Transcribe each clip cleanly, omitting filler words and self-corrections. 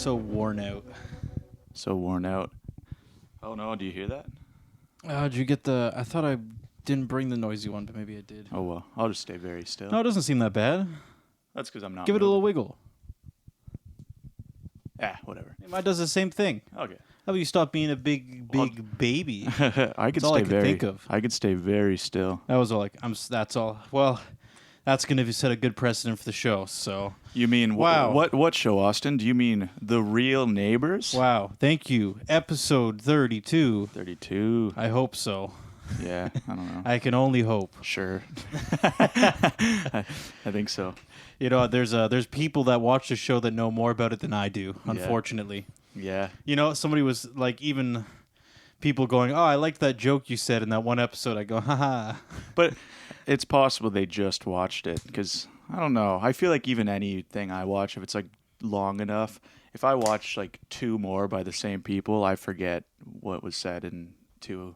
so worn out. So worn out. Oh no, do you hear that? Did you get the... I thought I didn't bring the noisy one, but maybe I did. Oh well, I'll just stay very still. No, it doesn't seem that bad. That's because I'm not. Give it a little wiggle. Whatever. Mine does the same thing. Okay. How about you stop being a big baby? I could That's all stay I could very. think of. I could stay very still. That was all like, that's all. Well, that's going to set a good precedent for the show, so. You mean Wow. What show, Austin? Do you mean The Real Neighbours? Wow. Thank you. Episode 32. 32. I hope so. Yeah, I don't know. I can only hope. Sure. I think so. You know, there's people that watch the show that know more about it than I do, unfortunately. Yeah. You know, somebody was like, even people going, "Oh, I liked that joke you said in that one episode." I go, "Haha." But it's possible they just watched it because I don't know. I feel like even anything I watch, if it's like long enough, if I watch like two more by the same people, I forget what was said in two.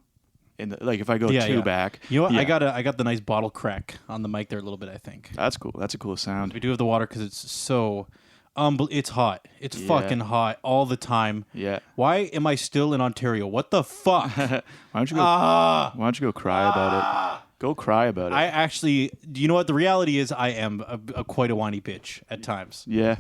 Like if I go back, You know what? I got the nice bottle crack on the mic there a little bit. I think that's cool. That's a cool sound. we do have the water because it's so, it's hot. It's fucking hot all the time. Yeah. Why am I still in Ontario? What the fuck? Why don't you go cry about it? Go cry about it. I actually, you know what? The reality is, I am a quite a whiny bitch at times. Yeah.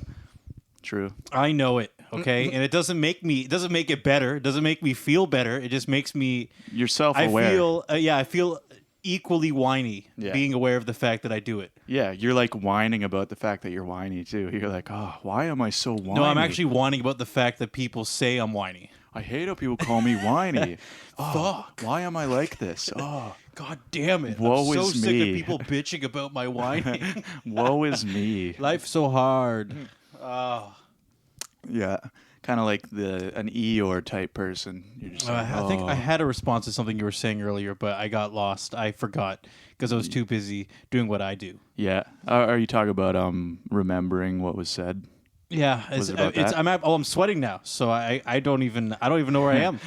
True. I know it. Okay, and it doesn't make it better. It doesn't make me feel better. It just makes me. You're self-aware. I feel equally whiny being aware of the fact that I do it. Yeah, you're like whining about the fact that you're whiny too. You're like, oh, why am I so whiny? No, I'm actually whining about the fact that people say I'm whiny. I hate how people call me whiny. Fuck. Why am I like this? Oh, God damn it. Woe I'm so is sick me. of people bitching about my whining. woe is me. Life's so hard. Yeah, kind of like an Eeyore type person. You're just like, I think I had a response to something you were saying earlier, but I got lost. I forgot because I was too busy doing what I do. Yeah. Are you talking about remembering what was said? Yeah, I'm sweating now, so I don't even know where I am.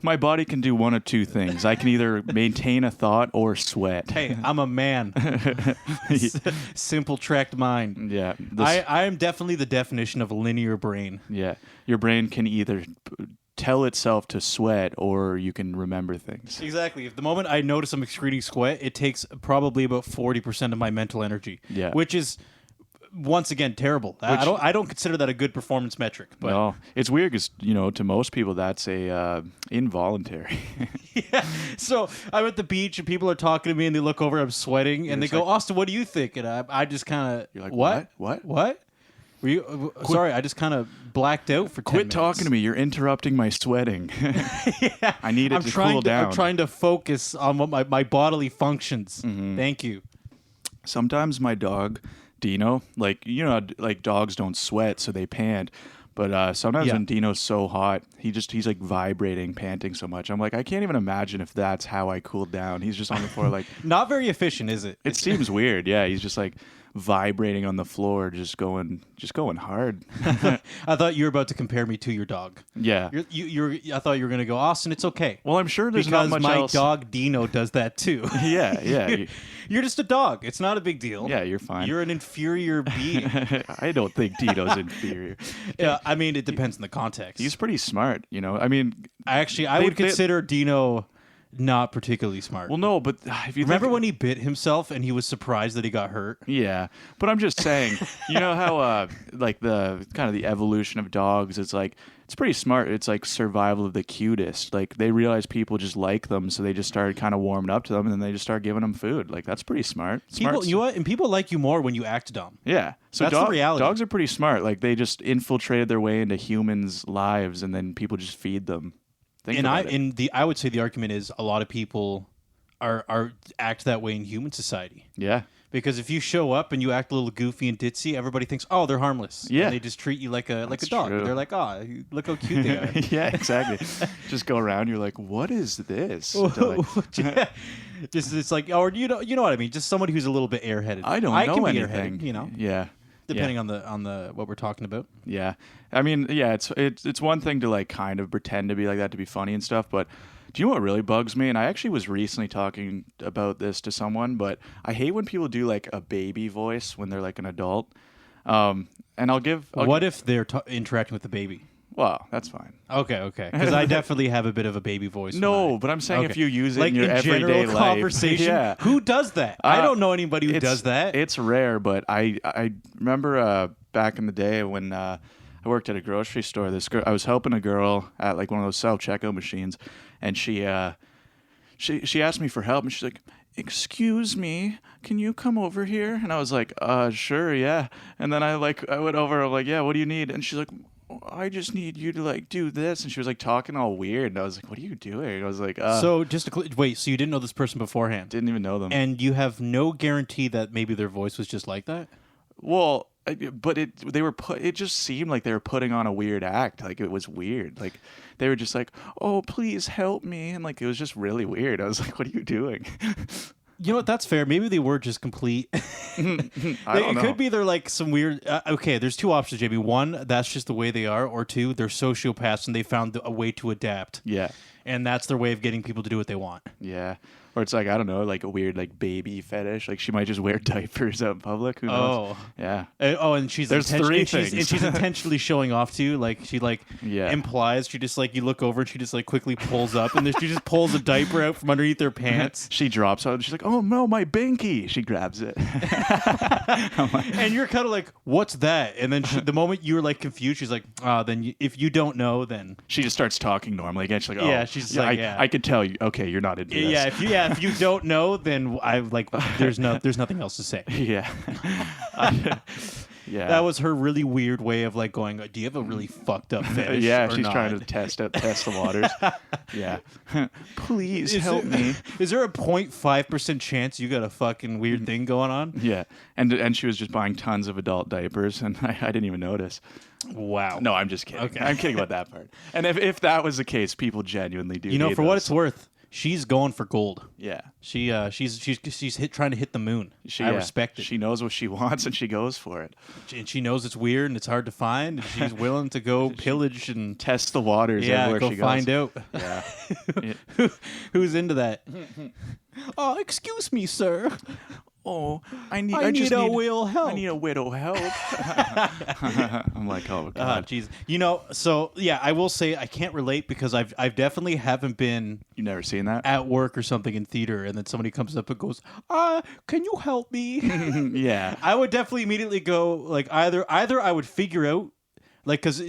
My body can do one of two things. I can either maintain a thought or sweat. Hey, I'm a man. Simple tracked mind. Yeah. I am definitely the definition of a linear brain. Yeah. Your brain can either tell itself to sweat or you can remember things. Exactly. If the moment I notice I'm excreting sweat, it takes probably about 40% of my mental energy. Yeah. Which is once again terrible. I don't consider that a good performance metric. But no, it's weird because to most people that's a involuntary. Yeah. So I'm at the beach and people are talking to me and they look over, I'm sweating, and they go, "Austin, what do you think?" And I just kind of, you're like, what? Were you sorry? I just kind of blacked out for 10 Quit minutes. talking to me. You're interrupting my sweating. Yeah. I need it to cool down. I'm trying to focus on what my bodily functions. Mm-hmm. Thank you. Sometimes my dog Dino, like dogs don't sweat, so they pant. But sometimes when Dino's so hot, he's like vibrating, panting so much. I'm like, I can't even imagine if that's how I cool down. He's just on the floor like not very efficient, is it? It seems weird. Yeah, he's just like vibrating on the floor, just going hard. I thought you were about to compare me to your dog. Yeah. I thought you were going to go, "Austin, it's okay." Well, I'm sure there's because not much my else. dog Dino does that too. Yeah. You're just a dog. It's not a big deal. Yeah, you're fine. You're an inferior being. I don't think Dino's inferior. Yeah, I mean, it depends on the context. He's pretty smart, I mean, I would consider Dino not particularly smart. Well, no, but if you remember when he bit himself and he was surprised that he got hurt? Yeah, but I'm just saying, you know how like the kind of the evolution of dogs, it's like it's pretty smart. It's like survival of the cutest. Like they realize people just like them, so they just started kind of warming up to them, and then they just start giving them food. Like that's pretty smart. People, you know what? And people like you more when you act dumb. Yeah, so that's the reality. Dogs are pretty smart. Like they just infiltrated their way into humans' lives, and then people just feed them. I would say the argument is a lot of people are act that way in human society. Yeah. Because if you show up and you act a little goofy and ditzy, everybody thinks, "Oh, they're harmless." Yeah. And they just treat you like a dog. True. They're like, "Oh, look how cute they are." Yeah, exactly. Just go around, you're like, "What is this?" Yeah. It's like, or you know what I mean? Just somebody who's a little bit airheaded. I don't know can be anything. Airheaded, Yeah. Depending on the what we're talking about. Yeah. I mean, yeah, it's one thing to like kind of pretend to be like that to be funny and stuff, but do you know what really bugs me? And I actually was recently talking about this to someone, but I hate when people do like a baby voice when they're like an adult. And What if they're interacting with the baby? Well, that's fine. Okay. Because I definitely have a bit of a baby voice. No, but I'm saying if you use it like in your everyday general life. conversation, Yeah. who does that? I don't know anybody who does that. It's rare, but I remember back in the day when I worked at a grocery store. This girl, I was helping a girl at like one of those self-checkout machines, and she asked me for help, and she's like, "Excuse me, can you come over here?" And I was like, sure, yeah." And then I went over, I'm like, "Yeah, what do you need?" And she's like, "I just need you to like do this." And she was like talking all weird, and I was like, "What are you doing?" I was like, So just to wait, so you didn't know this person beforehand? Didn't even know them. And you have no guarantee that maybe their voice was just like that? Well, but it just seemed like they were putting on a weird act. Like it was weird. Like they were just like, "Oh, please help me," and like it was just really weird. I was like, "What are you doing?" You know what? That's fair. Maybe they were just complete. I don't know. It could be they're like some weird. Okay, there's two options, JB. One, that's just the way they are, or two, they're sociopaths and they found a way to adapt. Yeah. And that's their way of getting people to do what they want. Yeah. Or it's like, I don't know, like a weird like baby fetish. Like she might just wear diapers out in public. Who knows? Oh. Yeah. And she's There's three things. and she's intentionally showing off to you. Like she implies, she just like, you look over and she just like quickly pulls up and then she just pulls a diaper out from underneath her pants. She drops out and she's like, "Oh no, my binky." She grabs it. And you're kind of like, "What's that?" And then the moment you're like confused, she's like, then if you don't know, then she just starts talking normally again. She's like, "Oh yeah, she's like, I could tell you. Okay, you're not into this." If you don't know, then I like there's nothing else to say. Yeah. Yeah. That was her really weird way of like going, "Do you have a really fucked up fetish?" Yeah, or she's not? trying to test the waters. Yeah. Please help me. Is there a 0.5% chance you got a fucking weird thing going on? Yeah. And she was just buying tons of adult diapers, and I didn't even notice. Wow. No, I'm just kidding. Okay. I'm kidding about that part. And if that was the case, people genuinely do. You know, need for those. what it's worth, she's going for gold. Yeah. She's trying to hit the moon. I respect it. She knows what she wants and she goes for it. And she knows it's weird and it's hard to find, and she's willing to go pillage and Test the waters everywhere go she goes. find out. Yeah. Who's into that? Oh, excuse me, sir. Oh, I need a little help. I need a little help. I'm like, oh god. Jeez. You know, so yeah, I will say I can't relate because I've definitely haven't been You never seen that? at work or something in theater, and then somebody comes up and goes, can you help me?" Yeah. I would definitely immediately go like either I would figure out like because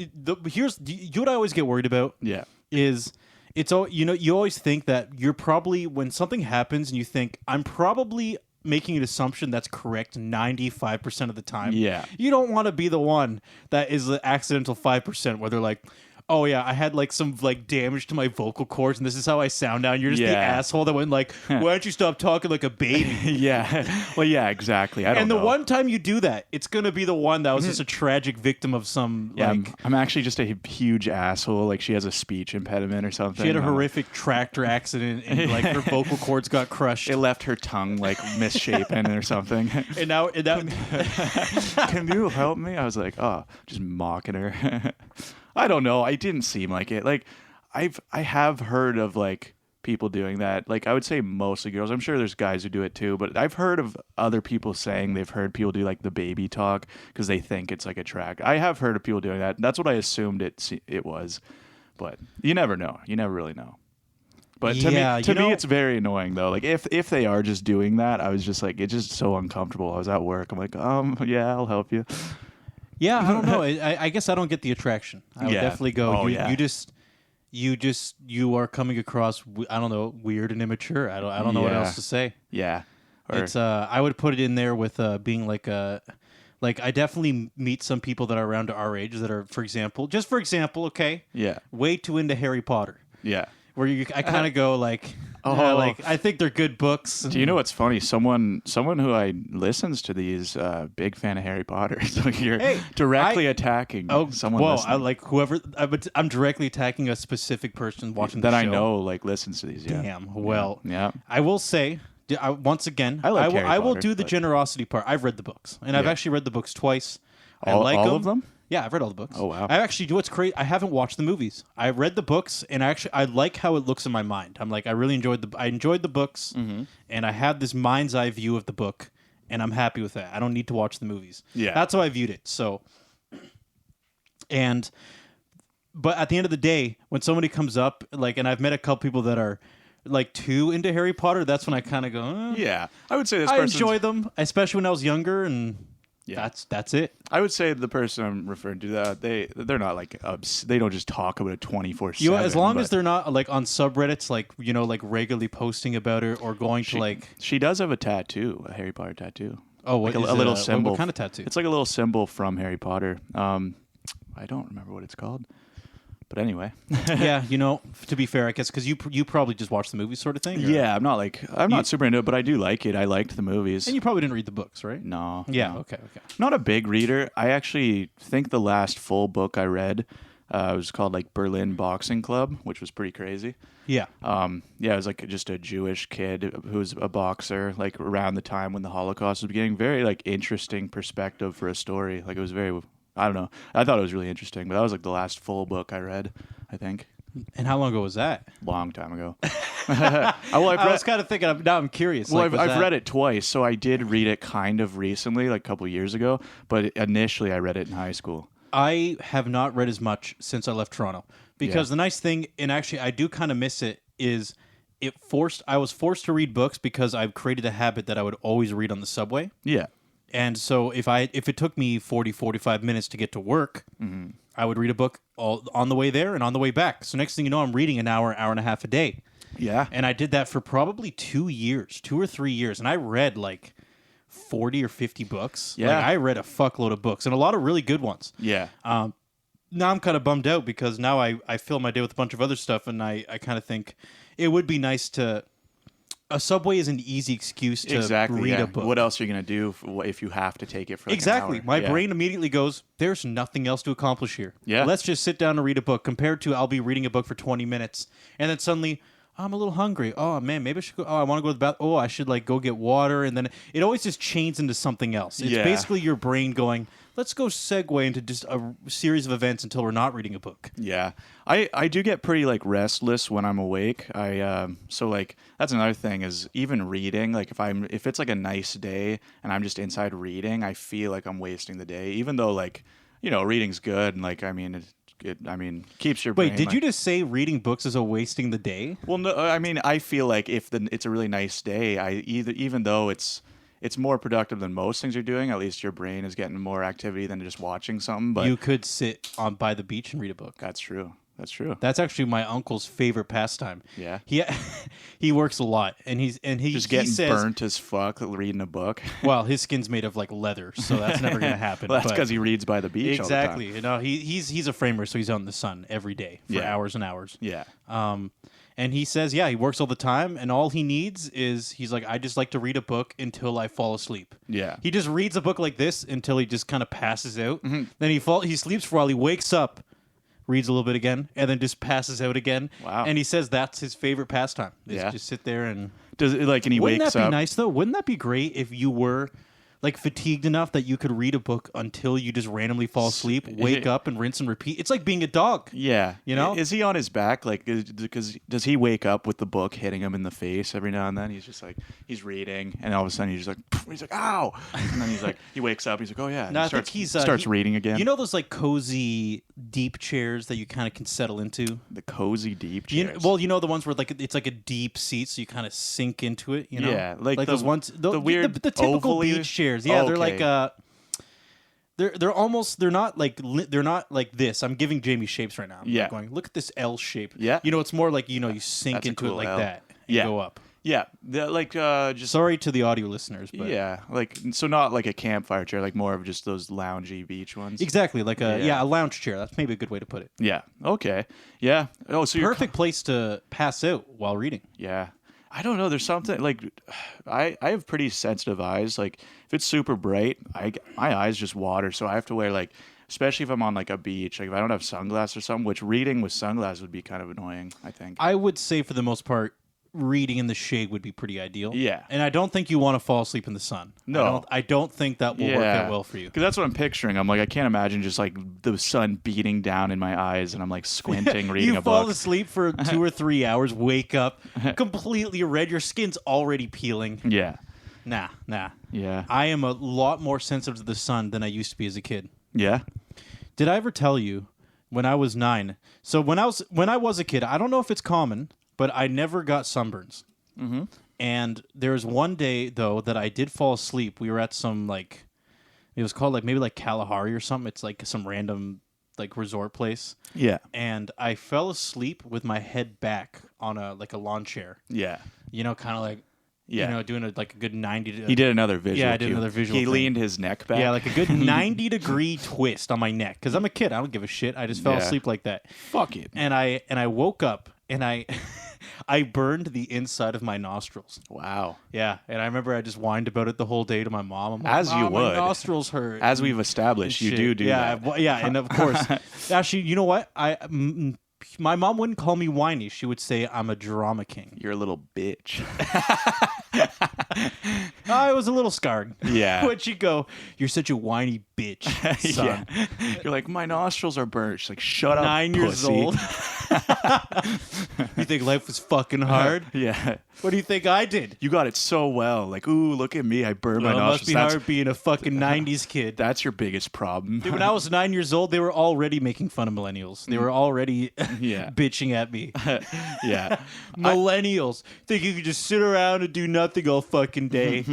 here's what I always get worried about. Yeah. Is it's all you always think that you're probably when something happens and you think I'm probably making an assumption that's correct 95% of the time. Yeah. You don't want to be the one that is the accidental 5% where they're like, "Oh yeah, I had like some like damage to my vocal cords and this is how I sound now." And you're just the asshole that went like, "Why don't you stop talking like a baby?" Yeah. Well, yeah, exactly. I don't know. And the one time you do that, it's going to be the one that was just a tragic victim of some I'm actually just a huge asshole. Like she has a speech impediment or something. she had a horrific tractor accident and like her vocal cords got crushed. It left her tongue like misshapen or something. And now Can you help me? I was like, oh, just mocking her. I don't know. I didn't seem like it. Like I have heard of like people doing that. Like I would say mostly girls. I'm sure there's guys who do it too, but I've heard of other people saying they've heard people do like the baby talk because they think it's like a track. I have heard of people doing that. That's what I assumed it was, but you never know. You never really know. But to me, it's very annoying though. Like if they are just doing that, I was just like, it's just so uncomfortable. I was at work. I'm like, yeah, I'll help you. Yeah, I don't know. I guess I don't get the attraction. I would definitely go. You are coming across. I don't know, weird and immature. I don't know what else to say. Yeah, It's I would put it in there with being like I definitely meet some people that are around our age that are, for example, okay, yeah, way too into Harry Potter. Yeah, where I kind of go like. Like I think they're good books. Do you know what's funny? Someone who I listens to these, big fan of Harry Potter. So you're directly attacking someone. Well, listening. like whoever. I'm directly attacking a specific person watching the that show. I know like listens to these. Yeah. Damn. Well, yeah. I will say. Once again, I like Harry I will Potter, do the generosity part. I've read the books, and I've actually read the books twice. I like all of them. Yeah, I've read all the books. Oh wow! I actually do. What's crazy? I haven't watched the movies. I read the books, and I like how it looks in my mind. I'm like, I really enjoyed the books, and I have this mind's eye view of the book, and I'm happy with that. I don't need to watch the movies. Yeah. That's how I viewed it. So, but at the end of the day, when somebody comes up, like, and I've met a couple people that are like too into Harry Potter, that's when I kind of go, Yeah, I would say this I person's... enjoy them, especially when I was younger, and Yeah. that's it. I would say the person I'm referring to, that they're not like they don't just talk about it 24/7. As long as they're not like on subreddits, like like regularly posting about it or going to like. She does have a tattoo, a Harry Potter tattoo. Oh, what like is a little it, symbol. What kind of tattoo? It's like a little symbol from Harry Potter. I don't remember what it's called, but anyway. Yeah, to be fair, I guess because you probably just watched the movie sort of thing. Or? Yeah, I'm not super into it, but I do like it. I liked the movies. And you probably didn't read the books, right? No. Yeah. No. Okay. Not a big reader. I actually think the last full book I read was called like Berlin Boxing Club, which was pretty crazy. Yeah. It was like just a Jewish kid who was a boxer, like around the time when the Holocaust was beginning. Very like interesting perspective for a story. Like it was very, I don't know. I thought it was really interesting, but that was like the last full book I read, I think. And how long ago was that? Long time ago. I was kind of thinking. Now I'm curious. Well, like, I've read it twice, so I did read it kind of recently, like a couple years ago. But initially, I read it in high school. I have not read as much since I left Toronto because the nice thing, and actually I do kind of miss it, is I was forced to read books because I've created a habit that I would always read on the subway. Yeah. And so if it took me 45 minutes to get to work, I would read a book all on the way there and on the way back. So next thing you know, I'm reading an hour and a half a day. Yeah. And I did that for probably 2 or 3 years. And I read like 40 or 50 books. Yeah. Like, I read a fuckload of books and a lot of really good ones. Yeah. Now I'm kind of bummed out because now I fill my day with a bunch of other stuff. And I kind of think it would be nice to... A subway is an easy excuse to read a book. What else are you going to do if you have to take it for like exactly. an hour? My brain immediately goes, there's nothing else to accomplish here. Yeah. Let's just sit down and read a book compared to I'll be reading a book for 20 minutes and then suddenly I'm a little hungry. Oh, man, maybe I should go. Oh, I want to go to the bathroom. Oh, I should like go get water. And then it always just changes into something else. It's basically your brain going, let's go segue into just a series of events until we're not reading a book. Yeah. I do get pretty like restless when I'm awake. So like that's another thing is even reading, like if it's like a nice day and I'm just inside reading, I feel like I'm wasting the day, even though like, reading's good and like it keeps your brain. Wait, did you just say reading books is a wasting the day? Well, no, I feel like if it's a really nice day, even though it's more productive than most things you're doing, at least your brain is getting more activity than just watching something. But you could sit by the beach and read a book. That's true. That's actually my uncle's favorite pastime. Yeah. He works a lot and he just getting burnt as fuck reading a book. Well, his skin's made of like leather, so that's never going to happen. Well, that's because he reads by the beach exactly. all the time. He's a framer, so he's out in the sun every day for hours and hours. Yeah. And he says, he works all the time, and all he needs is, he's like, I just like to read a book until I fall asleep. Yeah. He just reads a book like this until he just kind of passes out. Mm-hmm. Then he sleeps for a while, he wakes up, reads a little bit again, and then just passes out again. Wow. And he says that's his favorite pastime. Just sit there and... Does it like, and he wakes up... Wouldn't that be nice, though? Wouldn't that be great if you were... like fatigued enough that you could read a book until you just randomly fall asleep, wake up, and rinse and repeat. It's like being a dog. Yeah. Is he on his back? Like, because does he wake up with the book hitting him in the face every now and then? He's just like, he's reading, and all of a sudden he's like, ow! And then he's like, he wakes up, he's like, oh yeah. No, I think he starts reading again. You know those like cozy deep chairs that you kind of can settle into? The cozy deep chairs. You know the ones where like it's like a deep seat, so you kind of sink into it. Yeah, like those ones, the weird, the typical beach chairs. Yeah, they're like they're not like this. I'm giving Jamie shapes right now. I'm going, look at this L shape. Yeah. It's more like you sink into it like L. That and go up. Yeah, just sorry to the audio listeners, but so not like a campfire chair, like more of just those loungy beach ones. Exactly, like a lounge chair. That's maybe a good way to put it. Yeah. Okay. Yeah. Oh, so perfect place to pass out while reading. Yeah. I don't know. There's something like I have pretty sensitive eyes. Like if it's super bright, my eyes just water. So I have to wear like, especially if I'm on like a beach, like if I don't have sunglasses or something, which reading with sunglasses would be kind of annoying, I think. I would say for the most part, reading in the shade would be pretty ideal. Yeah. And I don't think you want to fall asleep in the sun. No. I don't think that will work out well for you. Because that's what I'm picturing. I'm like, I can't imagine just like the sun beating down in my eyes and I'm like squinting reading a book. You fall asleep for 2 or 3 hours, wake up, completely red. Your skin's already peeling. Yeah. Nah. Yeah. I am a lot more sensitive to the sun than I used to be as a kid. Yeah. Did I ever tell you when I was 9? So when I was a kid, I don't know if it's common, but I never got sunburns. Mm-hmm. And there was one day though that I did fall asleep. We were at some like, it was called like maybe like Kalahari or something. It's like some random like resort place. Yeah. And I fell asleep with my head back on a lawn chair. Yeah. Kind of like. Yeah. Doing a good 90 to... He did another visual. Yeah, I did cue. another visual He thing. leaned his neck back. Yeah, like a good 90-degree twist on my neck. Because I'm a kid. I don't give a shit. I just fell asleep like that. Fuck it. And I woke up, and I burned the inside of my nostrils. Wow. Yeah, and I remember I just whined about it the whole day to my mom. I'm like, As you "Mom, my would. nostrils hurt. As we've established, you Shit. do that. Yeah, and of course. Actually, you know what? My mom wouldn't call me whiny. She would say I'm a drama king. You're a little bitch. I was a little scarred. Yeah. Would she go, "You're such a whiny bitch, son." Yeah. You're like, my nostrils are burnt. She's like, shut up, 9 years pussy. old. You think life was fucking hard? Yeah. What do you think I did? You got it so well. Like, ooh, look at me. I burned my Well, it nostrils. must be hard being a fucking 90s kid. That's your biggest problem. Dude, when I was 9 years old, they were already making fun of millennials. They were already Yeah. bitching at me. Yeah. Millennials think you could just sit around and do nothing all fucking day.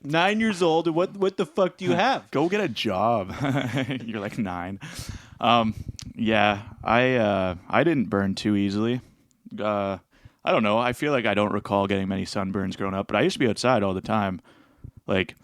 9 years old, and what the fuck do you have? Go get a job. You're like 9. Yeah, I didn't burn too easily. I don't know. I feel like I don't recall getting many sunburns growing up, but I used to be outside all the time. Like,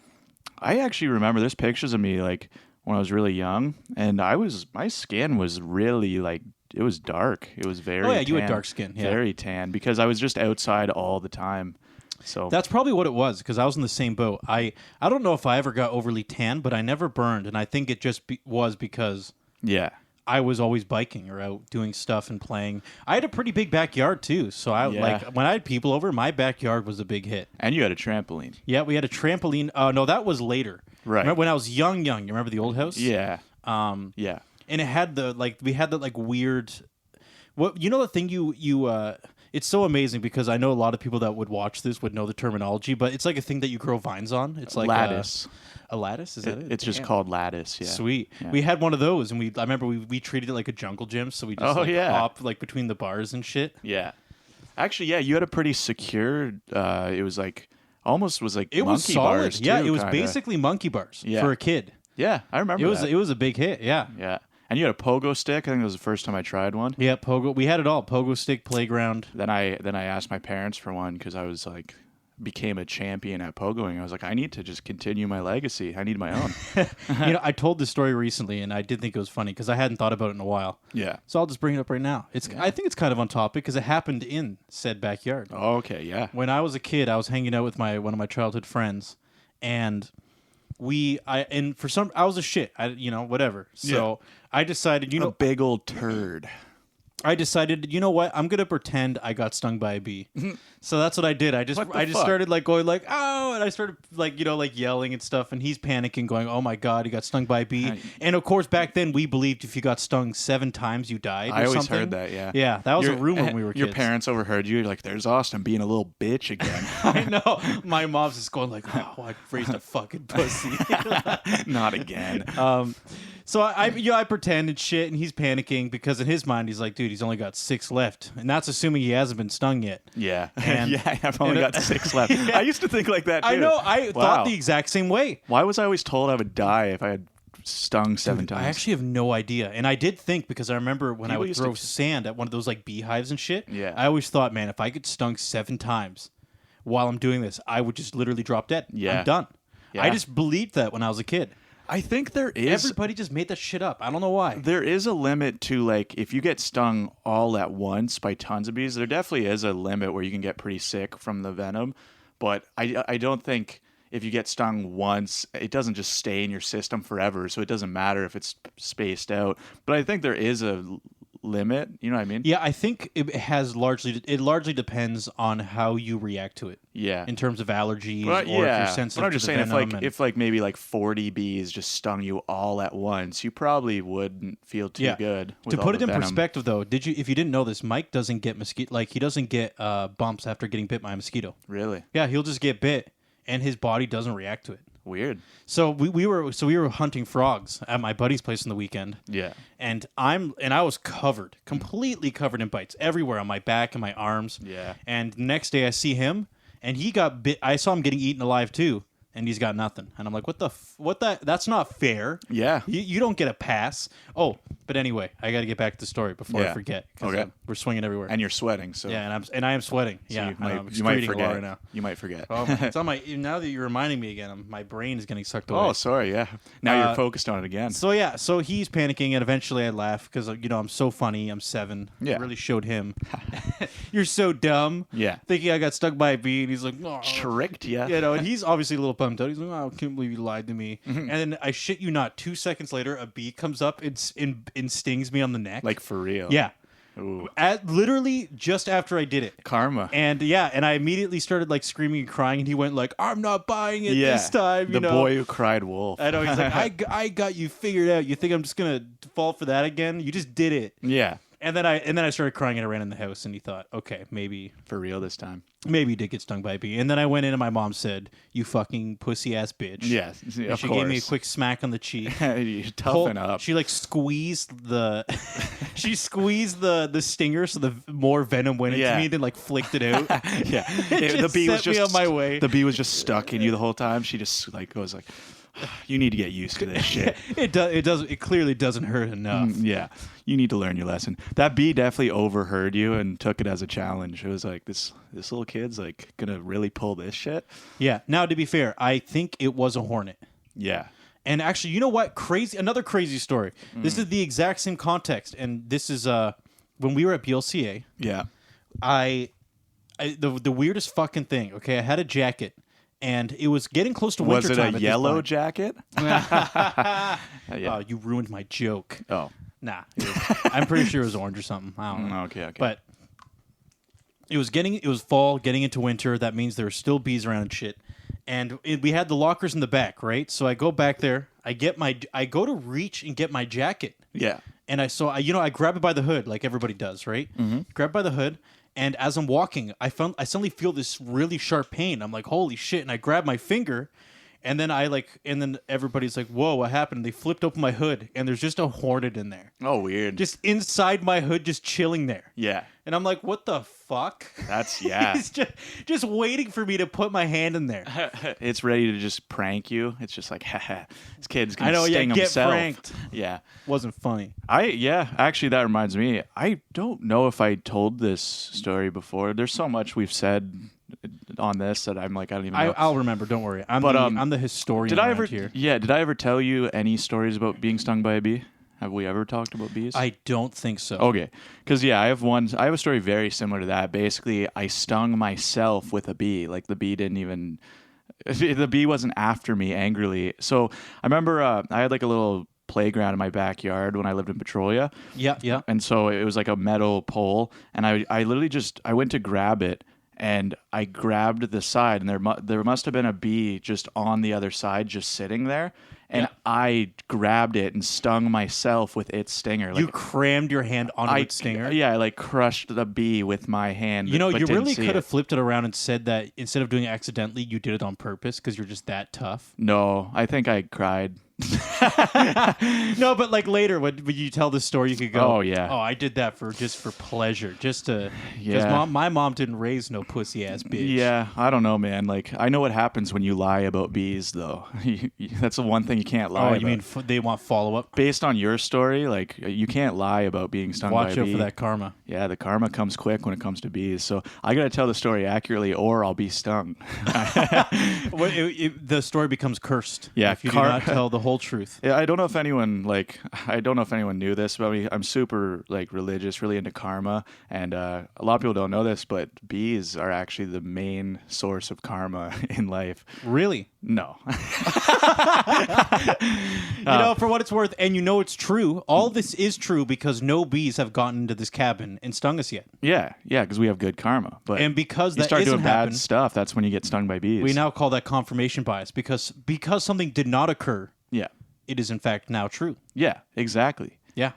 I actually remember there's pictures of me like when I was really young, and my skin was really like, it was dark. It was very Oh yeah, you had tan. dark skin. Yeah. Very tan because I was just outside all the time. So That's probably what it was, because I was in the same boat. I don't know if I ever got overly tan, but I never burned, and I think it just was because yeah. I was always biking or out doing stuff and playing. I had a pretty big backyard too, so when I had people over, my backyard was a big hit. And you had a trampoline. Yeah, we had a trampoline. No, that was later. Right. Remember when I was young. You remember the old house? Yeah. Yeah. And it had we had the weird. What the thing you it's so amazing because I know a lot of people that would watch this would know the terminology, but it's like a thing that you grow vines on. It's like lattice. A lattice? Is that it? It's just called lattice. Yeah. Sweet. Yeah. We had one of those, and I remember we treated it like a jungle gym, so we just hop between the bars and shit. Yeah. Actually, yeah, you had a pretty secure. It was like almost was like It monkey was solid. bars. Too, Yeah, it was kinda. basically monkey bars Yeah. for a kid. Yeah, I remember. It was a big hit. Yeah. Yeah, and you had a pogo stick. I think it was the first time I tried one. Yeah, pogo. We had it all. Pogo stick, playground. Then I asked my parents for one because I was like became a champion at pogoing. I was like, I need to just continue my legacy. I need my own. I told this story recently, and I did think it was funny because I hadn't thought about it in a while. Yeah. So I'll just bring it up right now. I think it's kind of on topic because it happened in said backyard. Oh, okay. Yeah. When I was a kid, I was hanging out with one of my childhood friends, and I was a shit. Whatever. So I decided, A big old turd. I decided, you know what? I'm gonna pretend I got stung by a bee. So that's what I did. I just fuck? started going oh, and I started yelling and stuff. And he's panicking, going, "Oh my god, he got stung by a bee!" And of course, back then we believed if you got stung 7 times, you died. I or always something. heard that. Yeah. Yeah, that was a rumor when we were kids. Your parents overheard you. You're like, "There's Austin being a little bitch again." I know. My mom's just going like, "Oh, I raised a fucking pussy." Not again. So I pretend and shit, and he's panicking because in his mind he's like, dude, he's only got 6 left, and that's assuming he hasn't been stung yet. Yeah. And, yeah, I've only got 6 left. Yeah. I used to think like that too. I know. I Wow. thought the exact same way. Why was I always told I would die if I had stung 7 times? I actually have no idea, and I did think because I remember when I People would used throw to- sand at one of those beehives and shit. Yeah. I always thought, man, if I get stung 7 times while I'm doing this, I would just literally drop dead. Yeah. I'm done. Yeah. I just believed that when I was a kid. I think there is Everybody just made that shit up. I don't know why. there is a limit to if you get stung all at once by tons of bees, there definitely is a limit where you can get pretty sick from the venom. But I don't think if you get stung once, it doesn't just stay in your system forever. So it doesn't matter if it's spaced out. But I think there is a limit. You know what I mean? Yeah, I think it largely depends on how you react to it. Yeah. In terms of allergies But, or if you're yeah, sensitive but I'm to just the saying, venom. if maybe 40 bees just stung you all at once, you probably wouldn't feel too good. To with all put it the in venom. perspective, though, if you didn't know this, Mike doesn't get he doesn't get bumps after getting bit by a mosquito. Really? Yeah, he'll just get bit, and his body doesn't react to it. Weird. So we were hunting frogs at my buddy's place on the weekend. Yeah. And I was completely covered in bites everywhere on my back and my arms. Yeah. And next day I see him, and he got bit. I saw him getting eaten alive too. And he's got nothing. And I'm like, that's not fair. Yeah. You don't get a pass. Oh, but anyway, I got to get back to the story before I forget. Okay. We're swinging everywhere. And you're sweating, so. Yeah, and I am sweating. So yeah, you might forget. right now. You might forget. Oh, it's on my. Now that you're reminding me again, my brain is getting sucked away. Oh, sorry. Yeah. Now you're focused on it again. So he's panicking, and eventually I laugh because I'm so funny. I'm 7. Yeah. I really showed him. You're so dumb. Yeah. Thinking I got stung by a bee, and he's like, oh. Tricked you. And he's obviously a little bummed out. He's like, oh, I can't believe you lied to me. And then I shit you not, 2 seconds later, a bee comes up and stings me on the neck. Like for real. Yeah. Ooh. Literally just after I did it. Karma. And I immediately started like screaming and crying, and he went like, I'm not buying it this time. The boy who cried wolf. I know. He's like, I got you figured out. You think I'm just gonna fall for that again? You just did it. Yeah. And then I started crying, and I ran in the house, and he thought, okay, maybe For real this time. he did get stung by a bee. And then I went in, and my mom said, "You fucking pussy ass bitch." Yeah. And she gave me a quick smack on the cheek. You toughen up. She like squeezed the the stinger so the more venom went into me, then like flicked it out. Yeah. The bee was just on my way. The bee was just stuck in you the whole time. She just like goes like, you need to get used to this shit. It clearly doesn't hurt enough. Yeah. You need to learn your lesson. That bee definitely overheard you and took it as a challenge. It was like this little kid's like gonna really pull this shit. Yeah. Now to be fair, I think it was a hornet. Yeah. And actually, you know what? Another crazy story. This is the exact same context, and this is when we were at BLCA. Yeah. The weirdest fucking thing. Okay, I had a jacket, and it was getting close to winter time. Was it a yellow jacket? Yeah. You ruined my joke. Oh. Nah, I'm pretty sure it was orange or something. I don't know. Okay. But it was fall, getting into winter. That means there were still bees around and shit. And we had the lockers in the back, right? So I go back there. I go to reach and get my jacket. Yeah. And I grab it by the hood like everybody does, right? Mm-hmm. Grab it by the hood. And as I'm walking, I suddenly feel this really sharp pain. I'm like, holy shit! And I grab my finger, and then then everybody's like, whoa, what happened? They flipped open my hood, and there's just a hornet in there, Oh, weird. just inside my hood, just chilling there. Yeah. And I'm like, what the fuck? That's yeah. It's just waiting for me to put my hand in there. It's ready to just prank you. It's just like, haha, this kid's gonna sting get himself. pranked. Yeah. Wasn't funny. Actually that reminds me. I don't know if I told this story before. There's so much we've said on this that I'm like, I don't even know. I'll remember. Don't worry. I'm the historian. Did I ever? Here. Yeah. Did I ever tell you any stories about being stung by a bee? Have we ever talked about bees? I don't think so. Okay. Because, I have a story very similar to that. Basically, I stung myself with a bee. Like, the bee wasn't after me angrily. So, I remember I had, like, a little playground in my backyard when I lived in Petrolia. Yeah. And so, it was, like, a metal pole. And I literally I went to grab it. And I grabbed the side. And there must have been a bee just on the other side, just sitting there. And I grabbed it and stung myself with its stinger. You crammed your hand onto its stinger? Yeah, I like crushed the bee with my hand. You really could have flipped it around and said that instead of doing it accidentally, you did it on purpose because you're just that tough. No, I think I cried. No, but like later when you tell the story, you could go, oh yeah, I did that for pleasure, just to, yeah. My mom didn't raise no pussy ass bitch. Yeah, I don't know, man. Like I know what happens when you lie about bees, though. That's the one thing you can't lie. Oh, about. You mean they want follow up? Based on your story, like you can't lie about being stung by a bee. Watch out for that karma. Yeah, the karma comes quick when it comes to bees. So I got to tell the story accurately, or I'll be stung. The story becomes cursed. Yeah, if you do not tell the whole truth. Yeah, I don't know if anyone knew this about me. I'm super like religious, really into karma, and a lot of people don't know this, but bees are actually the main source of karma in life. Really? No. For what it's worth, and it's true. All this is true because no bees have gotten into this cabin and stung us yet. Yeah, because we have good karma. But and because you that start doing happen, bad stuff, that's when you get stung by bees. We now call that confirmation bias because something did not occur. Yeah. It is in fact now true. Yeah, exactly. Yeah,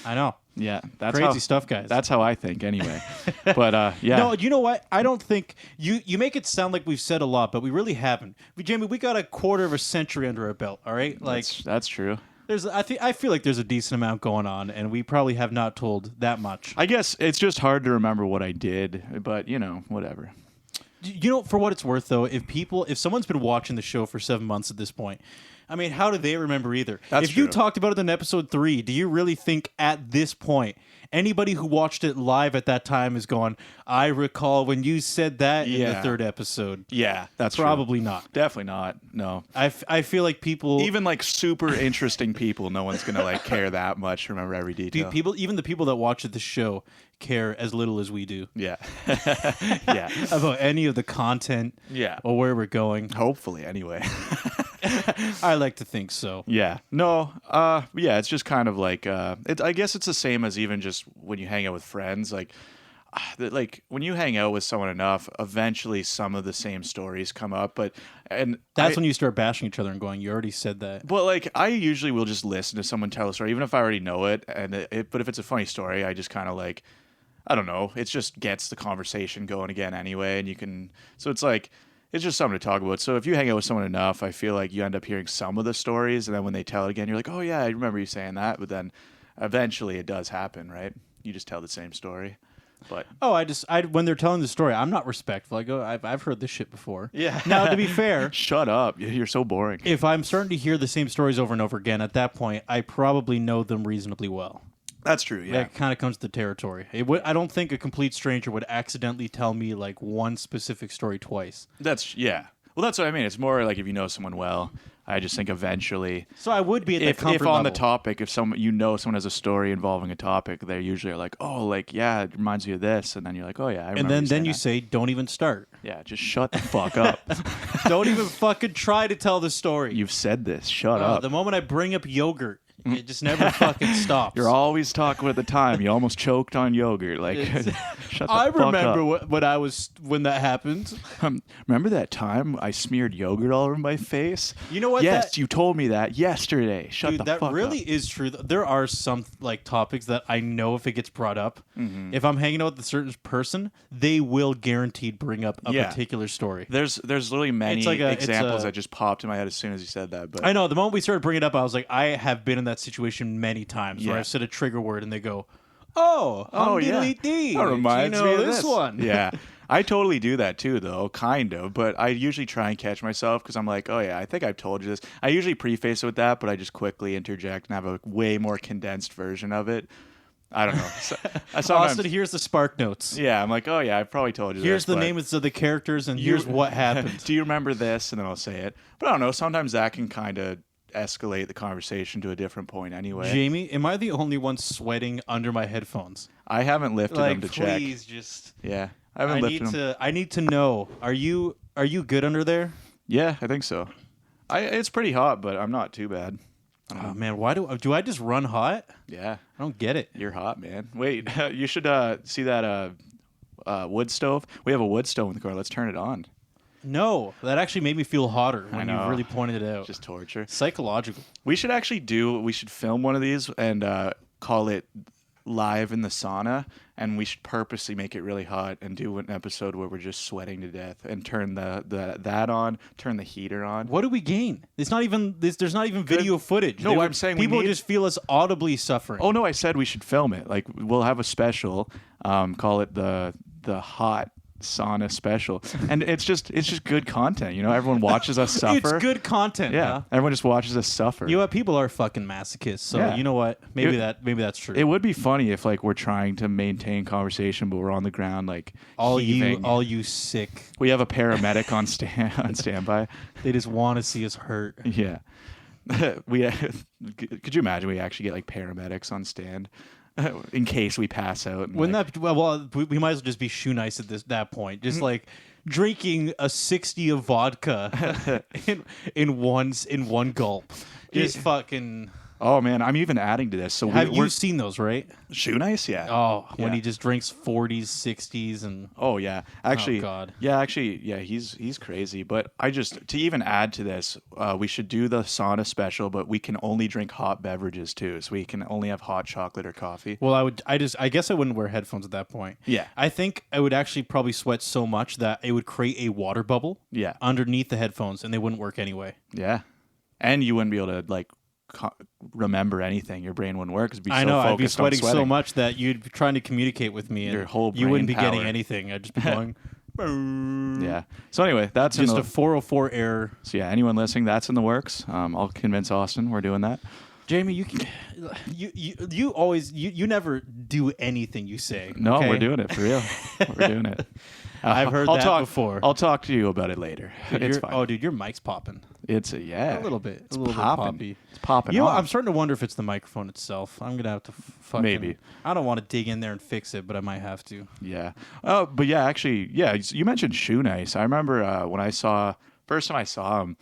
I know. Yeah, that's Crazy stuff, guys. That's how I think, anyway. But yeah, No, you know what? I don't think you make it sound like we've said a lot, but we really haven't. Jamie, we got a quarter of a century under our belt. All right, like that's true. I feel like there's a decent amount going on, and we probably have not told that much. I guess it's just hard to remember what I did, but whatever. You know, for what it's worth, though, if someone's been watching the show for 7 months at this point, I mean, how do they remember either? That's if you true. talked about it in episode 3, do you really think at this point anybody who watched it live at that time is going, I recall when you said that in the 3rd episode? Yeah, that's probably true. not. Definitely not. No. I feel like people, even like super interesting people, no one's gonna like care that much. Remember every detail. even the people that watch the show care as little as we do. Yeah. Yeah. About any of the content. Yeah. Or where we're going. Hopefully, anyway. I like to think so. Yeah. No. Yeah. It's just kind of like I guess it's the same as even just when you hang out with friends. Like when you hang out with someone enough, eventually some of the same stories come up. But that's when you start bashing each other and going, "You already said that." But like I usually will just listen to someone tell a story, even if I already know it. But if it's a funny story, I just kind of like, I don't know. It just gets the conversation going again anyway, and you can. So it's like. It's just something to talk about. So if you hang out with someone enough, I feel like you end up hearing some of the stories, and then when they tell it again, you're like, oh yeah, I remember you saying that. But then eventually it does happen, right? You just tell the same story. But when they're telling the story, I'm not respectful. I go, I've heard this shit before. Yeah. Now, to be fair, shut up. You're so boring. If I'm starting to hear the same stories over and over again, at that point, I probably know them reasonably well. That's true, yeah. That kind of comes to the territory. I don't think a complete stranger would accidentally tell me like one specific story twice. Well, that's what I mean. It's more like if you know someone well. I just think eventually. So I would be at the comfort if on level. the topic, if someone has a story involving a topic, they usually are like, oh, like yeah, it reminds me of this, and then you're like, oh yeah, I remember. And then you that. say, don't even start. Yeah, just shut the fuck up. Don't even fucking try to tell the story. You've said this. Shut up. The moment I bring up yogurt. It just never fucking stops. You're always talking at the time. You almost choked on yogurt. Like, shut the fuck up. I remember when that happened. Remember that time I smeared yogurt all over my face? You know what? Yes, you told me that yesterday. Shut the fuck up. That really is true. There are some like topics that I know if it gets brought up, if I'm hanging out with a certain person, they will guaranteed bring up a particular story. There's literally many examples that just popped in my head as soon as you said that. But I know the moment we started bringing it up, I was like, I have been in that situation many times where I've said a trigger word and they go, oh yeah, that reminds me of this one. Yeah, I totally do that too, though, kind of. But I usually try and catch myself because I'm like, oh yeah, I think I've told you this. I usually preface it with that, but I just quickly interject and have a way more condensed version of it. I don't know. Austin, here's the spark notes. Yeah, I'm like, oh yeah, I've probably told you this. Here's the names of the characters and here's what happened. Do you remember this? And then I'll say it. But I don't know. Sometimes that can kind of escalate the conversation to a different point anyway. Jamie, am I the only one sweating under my headphones? I haven't lifted them to check. Please just. Yeah, I haven't lifted them. I need to know. Are you good under there? Yeah, I think so. It's pretty hot, but I'm not too bad. Oh man, why do I just run hot? Yeah, I don't get it. You're hot, man. Wait, you should see that wood stove. We have a wood stove in the car. Let's turn it on. No, that actually made me feel hotter when you really pointed it out. Just torture. Psychological. We should film one of these and call it Live in the Sauna, and we should purposely make it really hot and do an episode where we're just sweating to death and turn that on, turn the heater on. What do we gain? It's not even there's not even video footage. No, I'm saying people just feel us audibly suffering. Oh no, I said we should film it. Like we'll have a special, call it the hot sauna special, and it's just good content. Everyone watches us suffer. It's good content. Yeah, huh? Everyone just watches us suffer. You know what? People are fucking masochists. So you know what? Maybe that's true. It would be funny if like we're trying to maintain conversation, but we're on the ground like heaving. all you sick. We have a paramedic on standby. They just want to see us hurt. Yeah. Could you imagine we actually get like paramedics on stand? In case we pass out. We might as well just be shoe nice at that point. Just like drinking a 60 of vodka in one gulp. Just fucking. Oh man, I'm even adding to this. So Have we're you seen those, right? shoe nice, yeah. Oh, when Yeah. he just drinks 40s, 60s, and Oh yeah, actually, God. yeah. He's crazy. But to even add to this, we should do the sauna special, but we can only drink hot beverages too. So we can only have hot chocolate or coffee. well, I guess I wouldn't wear headphones at that point. Yeah. I think I would actually probably sweat so much that it would create a water bubble Yeah, underneath the headphones, and they wouldn't work anyway. yeah, and you wouldn't be able to like remember anything. Your brain wouldn't work. 'Cause it'd be I so know I'd be focused on sweating so sweating. much that you'd be trying to communicate with me, and Your whole you wouldn't be brain getting power. anything. I'd just be going. Yeah. So anyway, that's Just in a the, 404 error. so yeah. Anyone listening, that's in the works. I'll convince Austin we're doing that. Jamie, you always you never do anything you say. No, okay? we're doing it for real. We're doing it. I've heard I'll that talk, before. I'll talk to you about it later. It's fine. Oh, dude, your mic's popping. It's A little bit. It's a little popping. bit poppy. It's popping. You know, off. I'm starting to wonder if it's the microphone itself. I'm gonna have to fucking. Maybe. I don't want to dig in there and fix it, but I might have to. Yeah. Oh, but yeah, actually, yeah. You mentioned Shoe Nice. I remember when first time I saw him,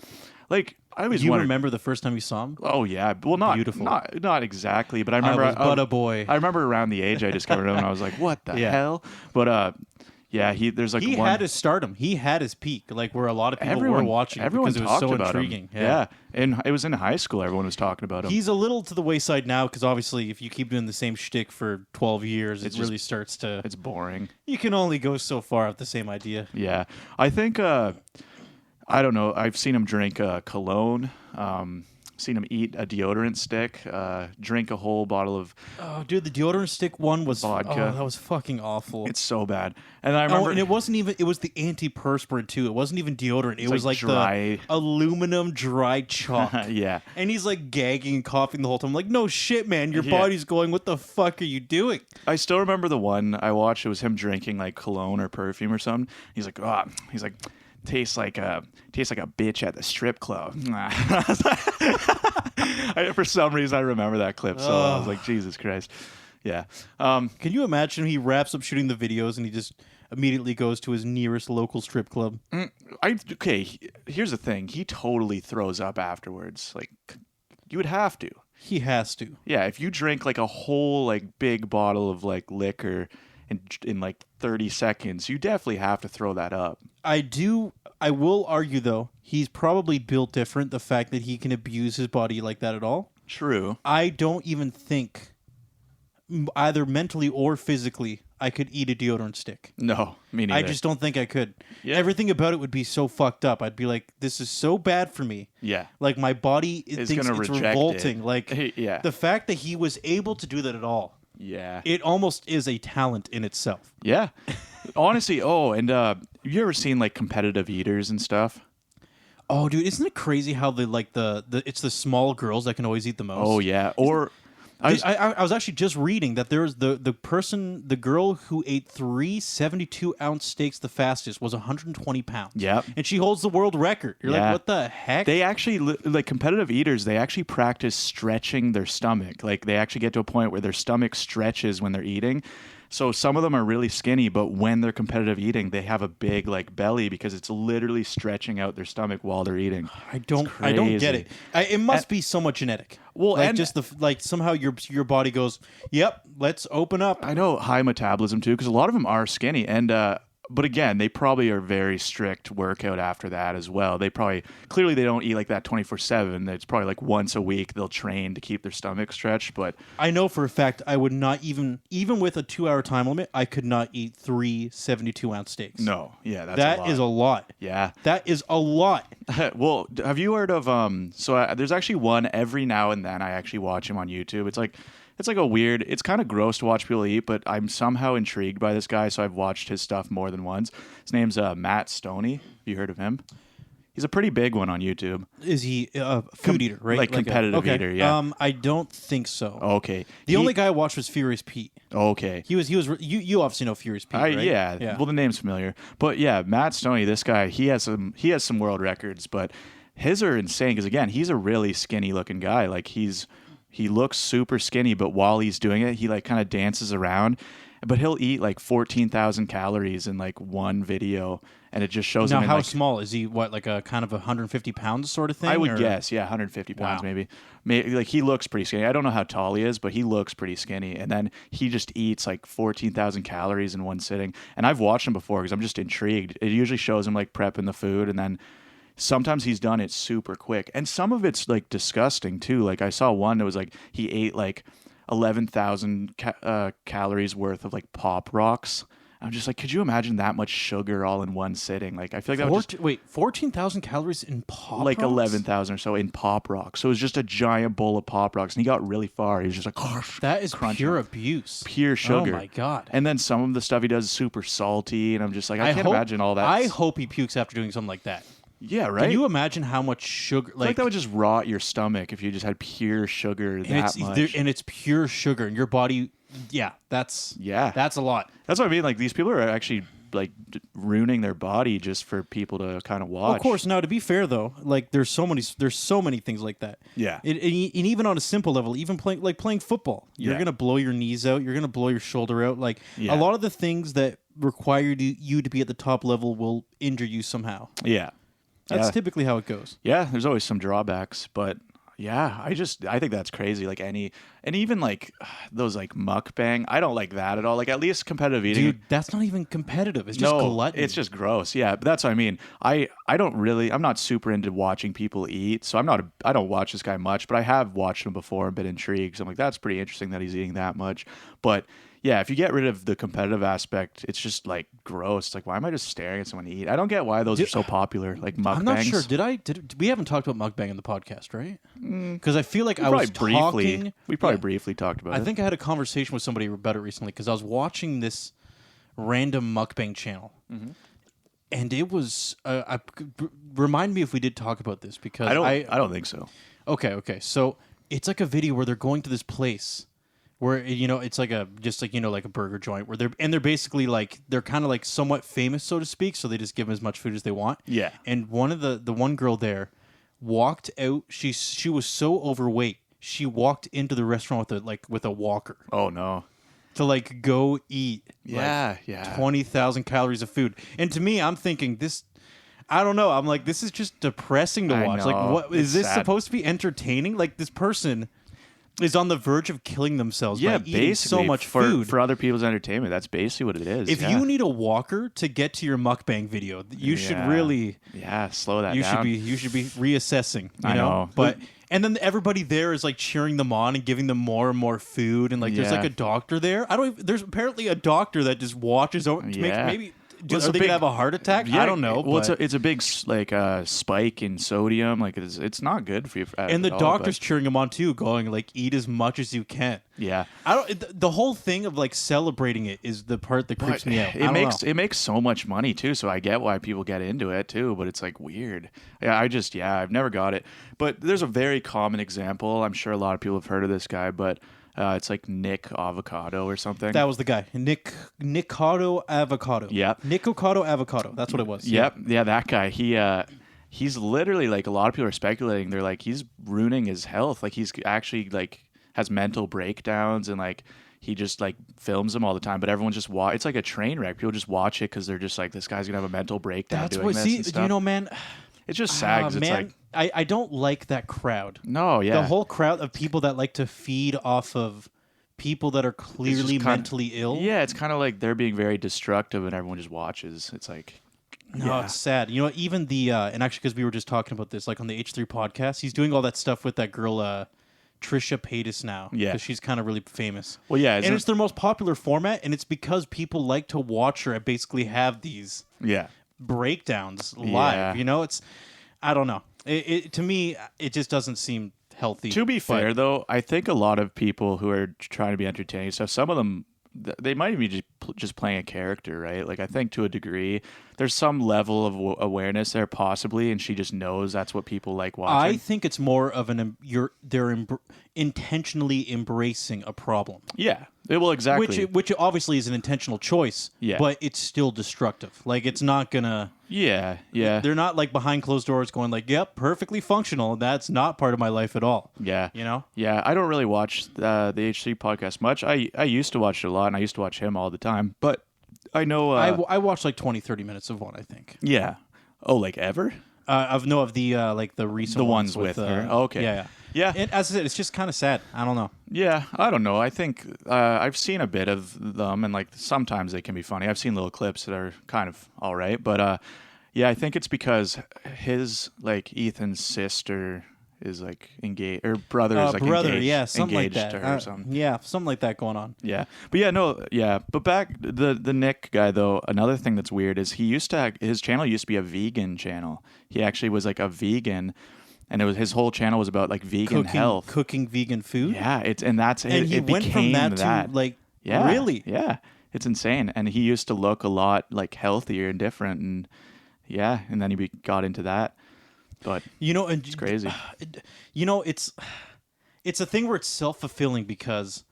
like I always You wondered. remember the first time you saw him? Oh yeah. Well, not Beautiful. not exactly, but I remember. I was but a boy. I remember around the age I discovered him, and I was like, "What the Yeah. hell?" But yeah, there's like He one. had his stardom. He had his peak, like where a lot of people Everyone were watching Everyone because it was talked so about intriguing. him. Yeah. And it was in high school. Everyone was talking about him. He's a little to the wayside now because obviously, if you keep doing the same shtick for 12 years, It's it really starts to. It's boring. You can only go so far with the same idea. Yeah, I think I don't know. I've seen him drink cologne. Seen him eat a deodorant stick. Drink a whole bottle of. Oh, dude, the deodorant stick one was Vodka. Oh, that was fucking awful. It's so bad. And I remember. Oh, and it wasn't even. It was the antiperspirant too. It wasn't even deodorant. It was like like dry. the aluminum dry chalk. Yeah. And he's like gagging and coughing the whole time. I'm like, no shit, man. Your Yeah. body's going. What the fuck are you doing? I still remember the one I watched. It was him drinking like cologne or perfume or something. He's like, tastes like a bitch at the strip club. For some reason, I remember that clip. So I was like, Jesus Christ. Yeah. Can you imagine he wraps up shooting the videos and he just immediately goes to his nearest local strip club? Here's the thing. He totally throws up afterwards. Like, you would have to. He has to. Yeah, if you drink like a whole like big bottle of like liquor in like 30 seconds, you definitely have to throw that up. I will argue though, he's probably built different. The fact that he can abuse his body like that at all. True. I don't even think either mentally or physically I could eat a deodorant stick. No, me neither. I just don't think I could. Yeah. Everything about it would be so fucked up. I'd be like, this is so bad for me. Yeah. Like my body Is thinks gonna it's reject revolting. it. Like Yeah. the fact that he was able to do that at all. Yeah. It almost is a talent in itself. Yeah. Honestly, and you ever seen like competitive eaters and stuff? Oh, dude, isn't it crazy how it's the small girls that can always eat the most? Oh yeah. Or I was actually just reading that there's the girl who ate 3 72-ounce steaks the fastest was 120 pounds. Yep. And she holds the world record. You're Yeah. like, what the heck? they actually like competitive eaters, they actually practice stretching their stomach. Like they actually get to a point where their stomach stretches when they're eating. So some of them are really skinny, but when they're competitive eating, they have a big like belly because it's literally stretching out their stomach while they're eating. I don't get it. It must be somewhat genetic. Well, like and- just somehow your body goes, yep, let's open up. I know high metabolism too, because a lot of them are skinny, and but again, they probably are very strict workout after that as well. They clearly they don't eat like that 24/7. It's probably like once a week they'll train to keep their stomach stretched. But I know for a fact I would not even with a 2-hour time limit, I could not eat 3 72-ounce steaks. no, yeah, That is a lot. yeah. That is a lot. Well, have you heard of there's actually one every now and then I actually watch him on YouTube. It's like a weird, it's kind of gross to watch people eat, but I'm somehow intrigued by this guy, so I've watched his stuff more than once. His name's Matt Stoney. Have you heard of him? He's a pretty big one on YouTube. Is he a food eater, right? like competitive eater, yeah. I don't think so. Okay. The only guy I watched was Furious Pete. Okay. He was you obviously know Furious Pete, right? Yeah. Well, the name's familiar, but yeah, Matt Stoney. This guy, he has some world records, but his are insane because again, he's a really skinny looking guy. Like he looks super skinny, but while he's doing it, he like kind of dances around, but he'll eat like 14,000 calories in like one video, and it just shows Now, him in how like small is he? What, like a kind of 150 pounds sort of thing? I would or? guess, yeah, 150 pounds Wow. maybe. Like he looks pretty skinny. I don't know how tall he is, but he looks pretty skinny. And then he just eats like 14,000 calories in one sitting. And I've watched him before because I'm just intrigued. It usually shows him like prepping the food, and then sometimes he's done it super quick. And some of it's like disgusting too. Like I saw one that was like he ate like 11,000 calories worth of like Pop Rocks. I'm just like, could you imagine that much sugar all in one sitting? Like, I feel like that would just... Wait, 14,000 calories in Pop Like Rocks? 11,000 or so in Pop Rocks. So it was just a giant bowl of Pop Rocks, and he got really far. He was just like... That is crunching. pure abuse. Pure sugar. Oh, my God. And then some of the stuff he does is super salty, and I'm just like, I can't imagine all that. I hope he pukes after doing something like that. Yeah, right? Can you imagine how much sugar... I feel like that would just rot your stomach if you just had pure sugar that much. And it's pure sugar, and your body... Yeah, that's a lot. That's what I mean. Like, these people are actually like ruining their body just for people to kind of watch. Of course. Now, to be fair though, like there's so many things like that. Yeah. And even on a simple level, even playing football, you're gonna blow your knees out. You're gonna blow your shoulder out. Like a lot of the things that require you to be at the top level will injure you somehow. Yeah. That's typically how it goes. Yeah. There's always some drawbacks, but. Yeah, I think that's crazy. Like and even like those like mukbang, I don't like that at all. Like at least competitive eating. Dude, that's not even competitive. It's just gluttony. It's just gross. Yeah, but that's what I mean. I'm not super into watching people eat, so I don't watch this guy much, but I have watched him before and been intrigued. So I'm like, that's pretty interesting that he's eating that much. But yeah, if you get rid of the competitive aspect, it's just like gross. It's like, why am I just staring at someone eat? I don't get why those are so popular. Like mukbangs. I'm not sure. Did we haven't talked about mukbang in the podcast, right? Because I feel like we probably briefly talked about it. I think I had a conversation with somebody about it recently because I was watching this random mukbang channel, and it was. Remind me if we did talk about this because I don't think so. Okay. So it's like a video where they're going to this place. Where it's like a burger joint where they're basically like they're kind of like somewhat famous, so to speak, so they just give them as much food as they want. Yeah. And one of the one girl there walked out. She was so overweight. She walked into the restaurant with a walker. Oh no. To like go eat. 20,000 calories of food. And to me, I'm thinking this. I don't know. I'm like, this is just depressing to watch. Like, what is this supposed to be entertaining? Like this person is on the verge of killing themselves by eating so much food. For other people's entertainment. That's basically what it is. If you need a walker to get to your mukbang video, you should really... Yeah, slow that down. You should be reassessing, I know. But... And then everybody there is like cheering them on and giving them more and more food. And like there's like a doctor there. There's apparently a doctor that just watches over to make maybe... Are they gonna have a heart attack? Yeah, I don't know. Well, it's a big like spike in sodium. Like it's not good for you. And the doctor's cheering him on too, going like, "Eat as much as you can." Yeah, The whole thing of like celebrating it is the part that creeps me out. It makes so much money too, so I get why people get into it too. But it's like weird. Yeah, I've never got it. But there's a very common example. I'm sure a lot of people have heard of this guy, but. It's like Nick Avocado or something. That was the guy. Nicocado Avocado. Yep. Nicocado Avocado. That's what it was. Yep. Yeah, that guy. He's literally like a lot of people are speculating. They're like he's ruining his health. Like he's actually like has mental breakdowns and like he just like films them all the time. But everyone's just it's like a train wreck. People just watch it because they're just like this guy's gonna have a mental breakdown. That's doing what. this See, and stuff. man. It's just sad. 'Cause it's man, like I don't like that crowd. No, yeah. The whole crowd of people that like to feed off of people that are clearly mentally ill. Yeah, it's kind of like they're being very destructive and everyone just watches. It's like... No, it's sad. Even the... and actually, because we were just talking about this, like on the H3 podcast, he's doing all that stuff with that girl, Trisha Paytas now. Yeah. Because she's kind of really famous. Well, yeah. And it's their most popular format, and it's because people like to watch her basically have these breakdowns live. Yeah. It's... I don't know. To me, it just doesn't seem healthy. To be fair, though, I think a lot of people who are trying to be entertaining stuff, some of them, they might even just playing a character, right? Like I think to a degree, there's some level of awareness there possibly, and she just knows that's what people like watching. I think it's more of they're intentionally embracing a problem. Yeah, exactly. Which obviously is an intentional choice. Yeah. But it's still destructive. Like it's not gonna. Yeah. They're not like behind closed doors going like, "Yep, perfectly functional." That's not part of my life at all. Yeah. You know. Yeah, I don't really watch the H3 podcast much. I used to watch it a lot, and I used to watch him all the time. But I know I watched like 20, 30 minutes of one, I think. Yeah. Oh, like ever? Of the like the recent the ones with her. Oh, okay. Yeah. Yeah. And as I said, it's just kind of sad. I don't know. Yeah, I don't know. I think I've seen a bit of them, and like sometimes they can be funny. I've seen little clips that are kind of all right, but yeah, I think it's because his like Ethan's sister is like engaged, or brother is like engaged, yeah, something like engaged that. to her or something. Yeah, something like that going on. Yeah, but yeah, no, yeah, but back the Nick guy though. Another thing that's weird is he used to his channel used to be a vegan channel. He actually was like a vegan. And his whole channel was about like vegan health, cooking vegan food. Yeah, and he it went became from that to like, yeah, really, yeah, it's insane. And he used to look a lot like healthier and different, and yeah, and then he got into that. But and it's crazy. It's a thing where it's self-fulfilling because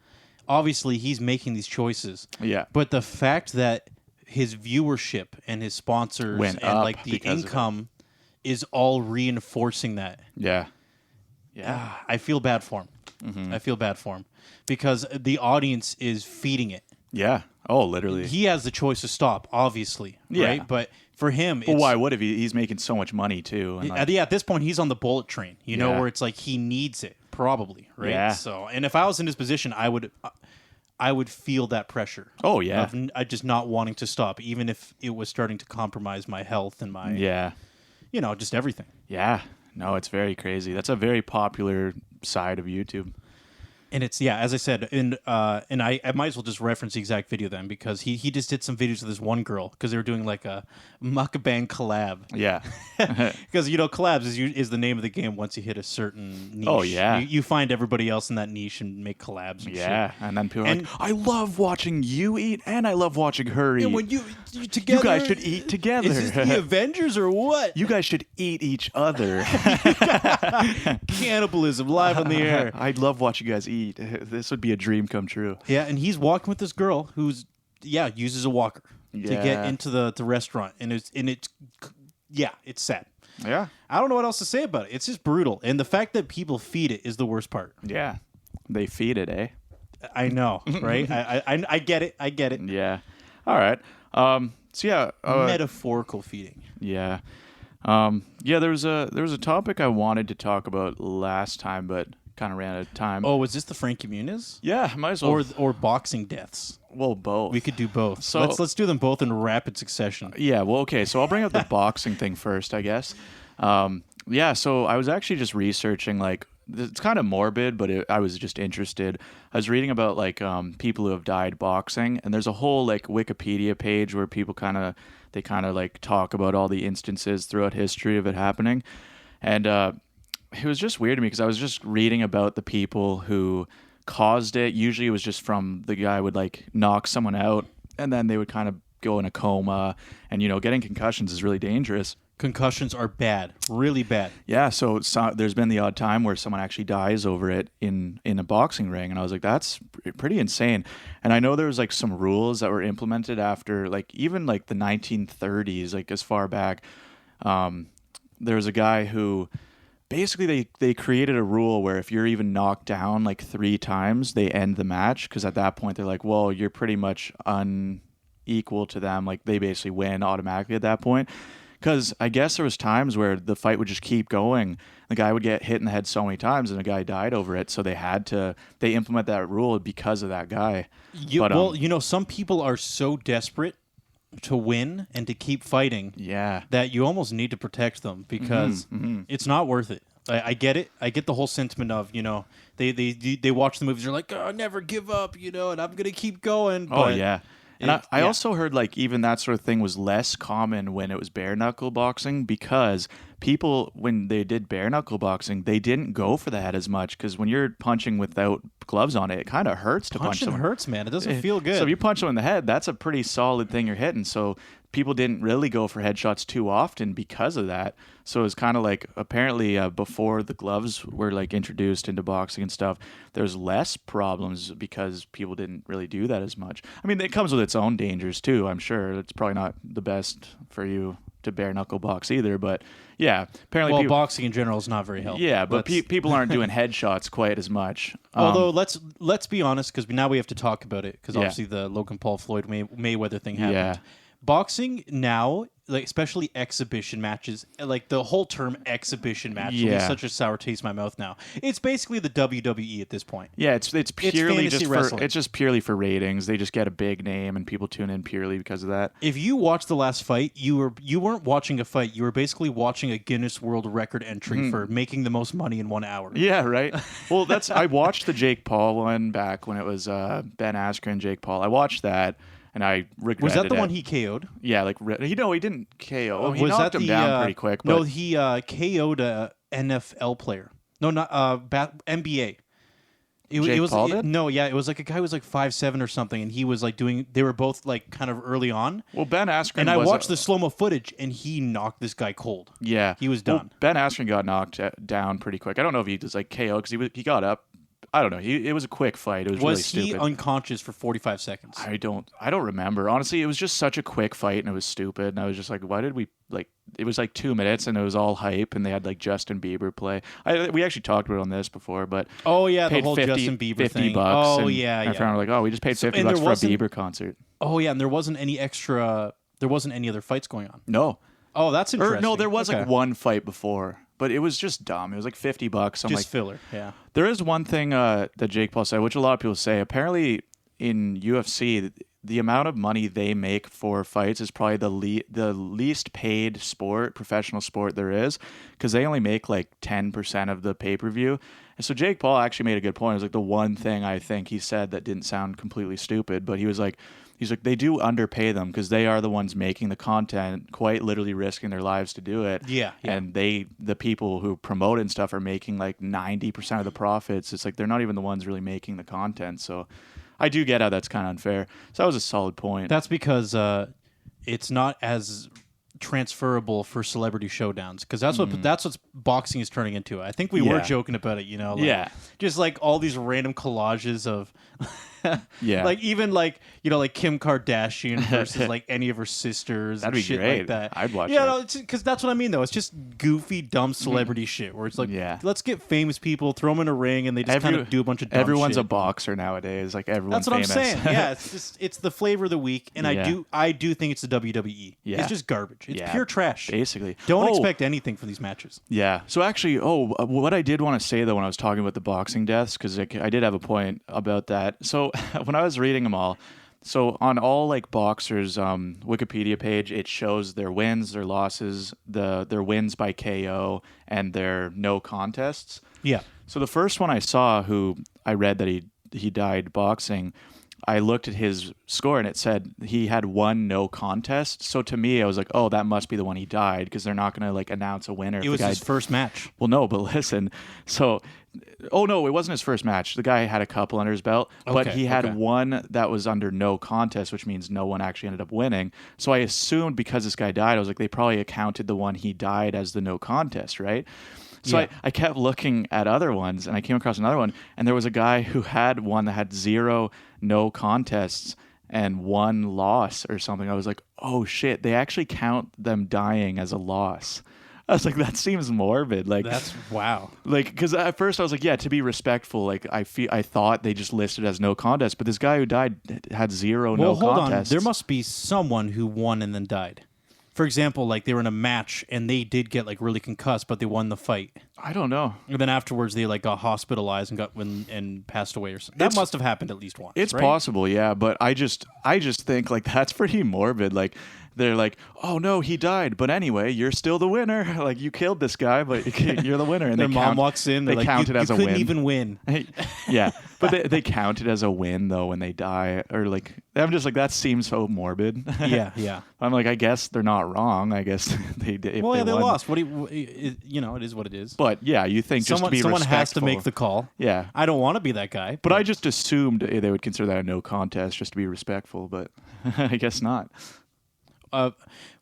obviously he's making these choices. Yeah, but the fact that his viewership and his sponsors went and up like the because income is all reinforcing that. Yeah. I feel bad for him. Mm-hmm. I feel bad for him because the audience is feeding it. Yeah. Oh, literally. He has the choice to stop, obviously. Yeah. Right? But for him, well, why would he's making so much money too? And like, at this point, he's on the bullet train. Where it's like he needs it, probably. Right. Yeah. So, and if I was in his position, I would feel that pressure. Oh yeah. Of just not wanting to stop, even if it was starting to compromise my health and my just everything. Yeah. No, it's very crazy. That's a very popular side of YouTube. And it's, as I said, and I might as well just reference the exact video then because he just did some videos with this one girl because they were doing like a Mukbang collab. Yeah. Because, collabs is the name of the game once you hit a certain niche. Oh, yeah. You find everybody else in that niche and make collabs and yeah. shit. And then people are like, I love watching you eat and I love watching her eat. And when you together. You guys should eat together. Is this the Avengers or what? You guys should eat each other. Cannibalism live on the air. I'd love watching you guys eat. This would be a dream come true. Yeah, and he's walking with this girl who's uses a walker to get into the restaurant, and it's sad. Yeah, I don't know what else to say about it. It's just brutal, and the fact that people feed it is the worst part. Yeah, they feed it, eh? I know, right? I get it. I get it. Yeah. All right. So yeah, metaphorical feeding. Yeah. There was a topic I wanted to talk about last time, but kind of ran out of time. Oh, was this the Frankie Muniz? Yeah, might as well. Or boxing deaths. Well, both. We could do both. So let's do them both in rapid succession. Yeah. Well, okay. So I'll bring up the boxing thing first, I guess. So I was actually just researching like. It's kind of morbid, but I was just interested. I was reading about like people who have died boxing, and there's a whole like Wikipedia page where people kind of like talk about all the instances throughout history of it happening, and it was just weird to me because I was just reading about the people who caused it. Usually, it was just from the guy would like knock someone out, and then they would kind of go in a coma, and getting concussions is really dangerous. Concussions are bad, really bad. Yeah, so there's been the odd time where someone actually dies over it in a boxing ring, and I was like, that's pretty insane. And I know there was like some rules that were implemented after like even like the 1930s, like as far back. There was a guy who basically they created a rule where if you're even knocked down like 3 times, they end the match because at that point they're like, well, you're pretty much unequal to them. Like they basically win automatically at that point. Because I guess there was times where the fight would just keep going. The guy would get hit in the head so many times, and the guy died over it. So they implement that rule because of that guy. Some people are so desperate to win and to keep fighting that you almost need to protect them because it's not worth it. I get it. I get the whole sentiment of, they watch the movies, they're like, oh, never give up, and I'm going to keep going. But, oh, yeah. And I also heard like even that sort of thing was less common when it was bare knuckle boxing, because people, when they did bare knuckle boxing, they didn't go for the head as much, because when you're punching without gloves on it kind of hurts to punch someone. Hurts, man. It doesn't feel good. So if you punch someone in the head, that's a pretty solid thing you're hitting. So people didn't really go for headshots too often because of that. So it's kind of like, apparently before the gloves were like introduced into boxing and stuff, there's less problems because people didn't really do that as much. I mean, it comes with its own dangers too, I'm sure. It's probably not the best for you to bare knuckle box either, but yeah, apparently boxing in general is not very healthy. Yeah, but people aren't doing headshots quite as much. Although let's be honest, because now we have to talk about it, because obviously the Logan Paul Floyd Mayweather thing happened. Yeah. Boxing now, like especially exhibition matches, like the whole term exhibition match is such a sour taste in my mouth now. It's basically the WWE at this point. Yeah, it's purely just wrestling. It's just purely for ratings. They just get a big name and people tune in purely because of that. If you watched the last fight, you weren't watching a fight. You were basically watching a Guinness World Record entry for making the most money in 1 hour. Yeah, right. Well, I watched the Jake Paul one back when it was Ben Askren, Jake Paul. I watched that. And I regretted it. Was that the one he KO'd? Yeah, like he didn't KO. He knocked him down pretty quick. But no, he KO'd a NFL player. No, not NBA. Jake Paul did? No, yeah, it was like a guy who was like 5'7" or something, and he was like doing. They were both like kind of early on. Well, Ben Askren. And I watched the slow mo footage, and he knocked this guy cold. Yeah, he was done. Well, Ben Askren got knocked down pretty quick. I don't know if he was like KO because he got up. I don't know. It was a quick fight. It was really stupid. Was he unconscious for 45 seconds? I don't remember. Honestly, it was just such a quick fight, and it was stupid. And I was just like, why did we like? It was like 2 minutes, and it was all hype, and they had like Justin Bieber play. We actually talked about it on this before, but the whole Justin Bieber $50 thing. $50. Oh and yeah. My friend were like, oh, we just paid $50 for a Bieber concert. Oh yeah, and there wasn't any extra. There wasn't any other fights going on. No. Oh, that's interesting. No, there was like one fight before. But it was just dumb. It was like $50. I'm just like, filler, yeah. There is one thing that Jake Paul said, which a lot of people say. Apparently, in UFC, the amount of money they make for fights is probably the least paid professional sport there is, because they only make like 10% of the pay-per-view. And so Jake Paul actually made a good point. It was like the one thing I think he said that didn't sound completely stupid, but he's like, they do underpay them because they are the ones making the content, quite literally risking their lives to do it. Yeah. And the people who promote it and stuff are making like 90% of the profits. It's like they're not even the ones really making the content. So I do get how that's kind of unfair. So that was a solid point. That's because it's not as transferable for celebrity showdowns, because that's what boxing is turning into. I think we were joking about it, just like all these random collages of like even like like Kim Kardashian versus like any of her sisters. That'd be shit great. Like that. I'd watch it. Because that's what I mean though. It's just goofy, dumb celebrity shit where it's like, let's get famous people, throw them in a ring, and they just kind of do a bunch of dumb everyone's shit. a boxer nowadays. Like everyone's That's what famous. I'm saying. Yeah, it's the flavor of the week, and I do think it's the WWE. Yeah. It's just garbage. It's pure trash. Basically. Don't expect anything from these matches. Yeah. So actually, what I did want to say though when I was talking about the boxing deaths, because I did have a point about that. So when I was reading them all, so on all like boxers' Wikipedia page, it shows their wins, their losses, their wins by KO, and their no contests. Yeah. So the first one I saw, who I read that he died boxing, I looked at his score and it said he had one no contest. So to me, I was like, oh, that must be the one he died, because they're not going to like announce a winner. It was his first match. Well, no, but listen. So, oh no, it wasn't his first match. The guy had a couple under his belt, but he had one that was under no contest, which means no one actually ended up winning. So I assumed because this guy died, I was like, they probably accounted the one he died as the no contest, right? So I kept looking at other ones, and I came across another one, and there was a guy who had one that had 0 no contests and 1 loss or something. I was like, oh shit, they actually count them dying as a loss. I was like, that seems morbid. Like, that's wow. Like, because at first I was like, yeah, to be respectful, like I thought they just listed as no contest, but this guy who died had 0 no contests. Well, hold on, there must be someone who won and then died. For example, like they were in a match and they did get like really concussed, but they won the fight. I don't know. And then afterwards, they like got hospitalized and passed away or something. That must have happened at least once. It's right? possible, yeah. But I just think like that's pretty morbid. Like they're like, oh no, he died, but anyway, you're still the winner. Like, you killed this guy, but you're the winner. And Their mom walks in. They're they like, count you, it as you a couldn't win. even win. Yeah, but they count it as a win though when they die, or like, I'm just like, that seems so morbid. Yeah. I'm like, I guess they're not wrong. I guess they did. Well, they won. lost. What do you it is what it is. But yeah, you think just to be someone respectful, has to make the call. Yeah, I don't want to be that guy. but I just assumed they would consider that a no contest just to be respectful, but I guess not.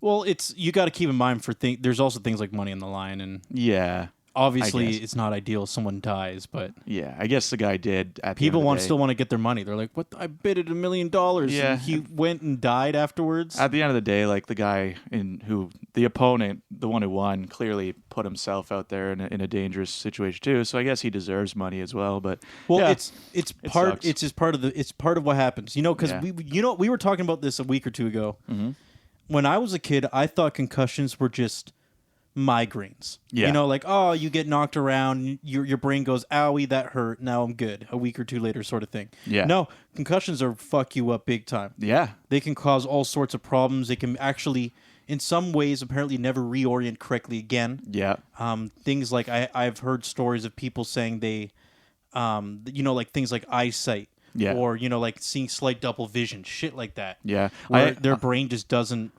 Well, you got to keep in mind there's also things like money on the line, and Yeah. obviously it's not ideal if someone dies, but Yeah, I guess the guy did. At the people end of the day. still want to get their money. They're like, "What? I bid it $1 million." Yeah. And he went and died afterwards. At the end of the day, like the guy the opponent, the one who won, clearly put himself out there in a dangerous situation too. So I guess he deserves money as well. But Well, yeah, it's part. sucks. It's just part of it's part of what happens. Because Yeah. we were talking about this a week or two ago. Mm-hmm. When I was a kid, I thought concussions were just migraines. Yeah. Like, oh, you get knocked around, your brain goes, owie, that hurt. Now I'm good. A week or two later, sort of thing. Yeah. No, concussions are fuck you up big time. yeah, They can cause all sorts of problems. They can actually, in some ways, apparently never reorient correctly again. yeah, Things like I've heard stories of people saying they, like things like eyesight. Yeah. Or, like seeing slight double vision, shit like that. yeah. Where their brain just doesn't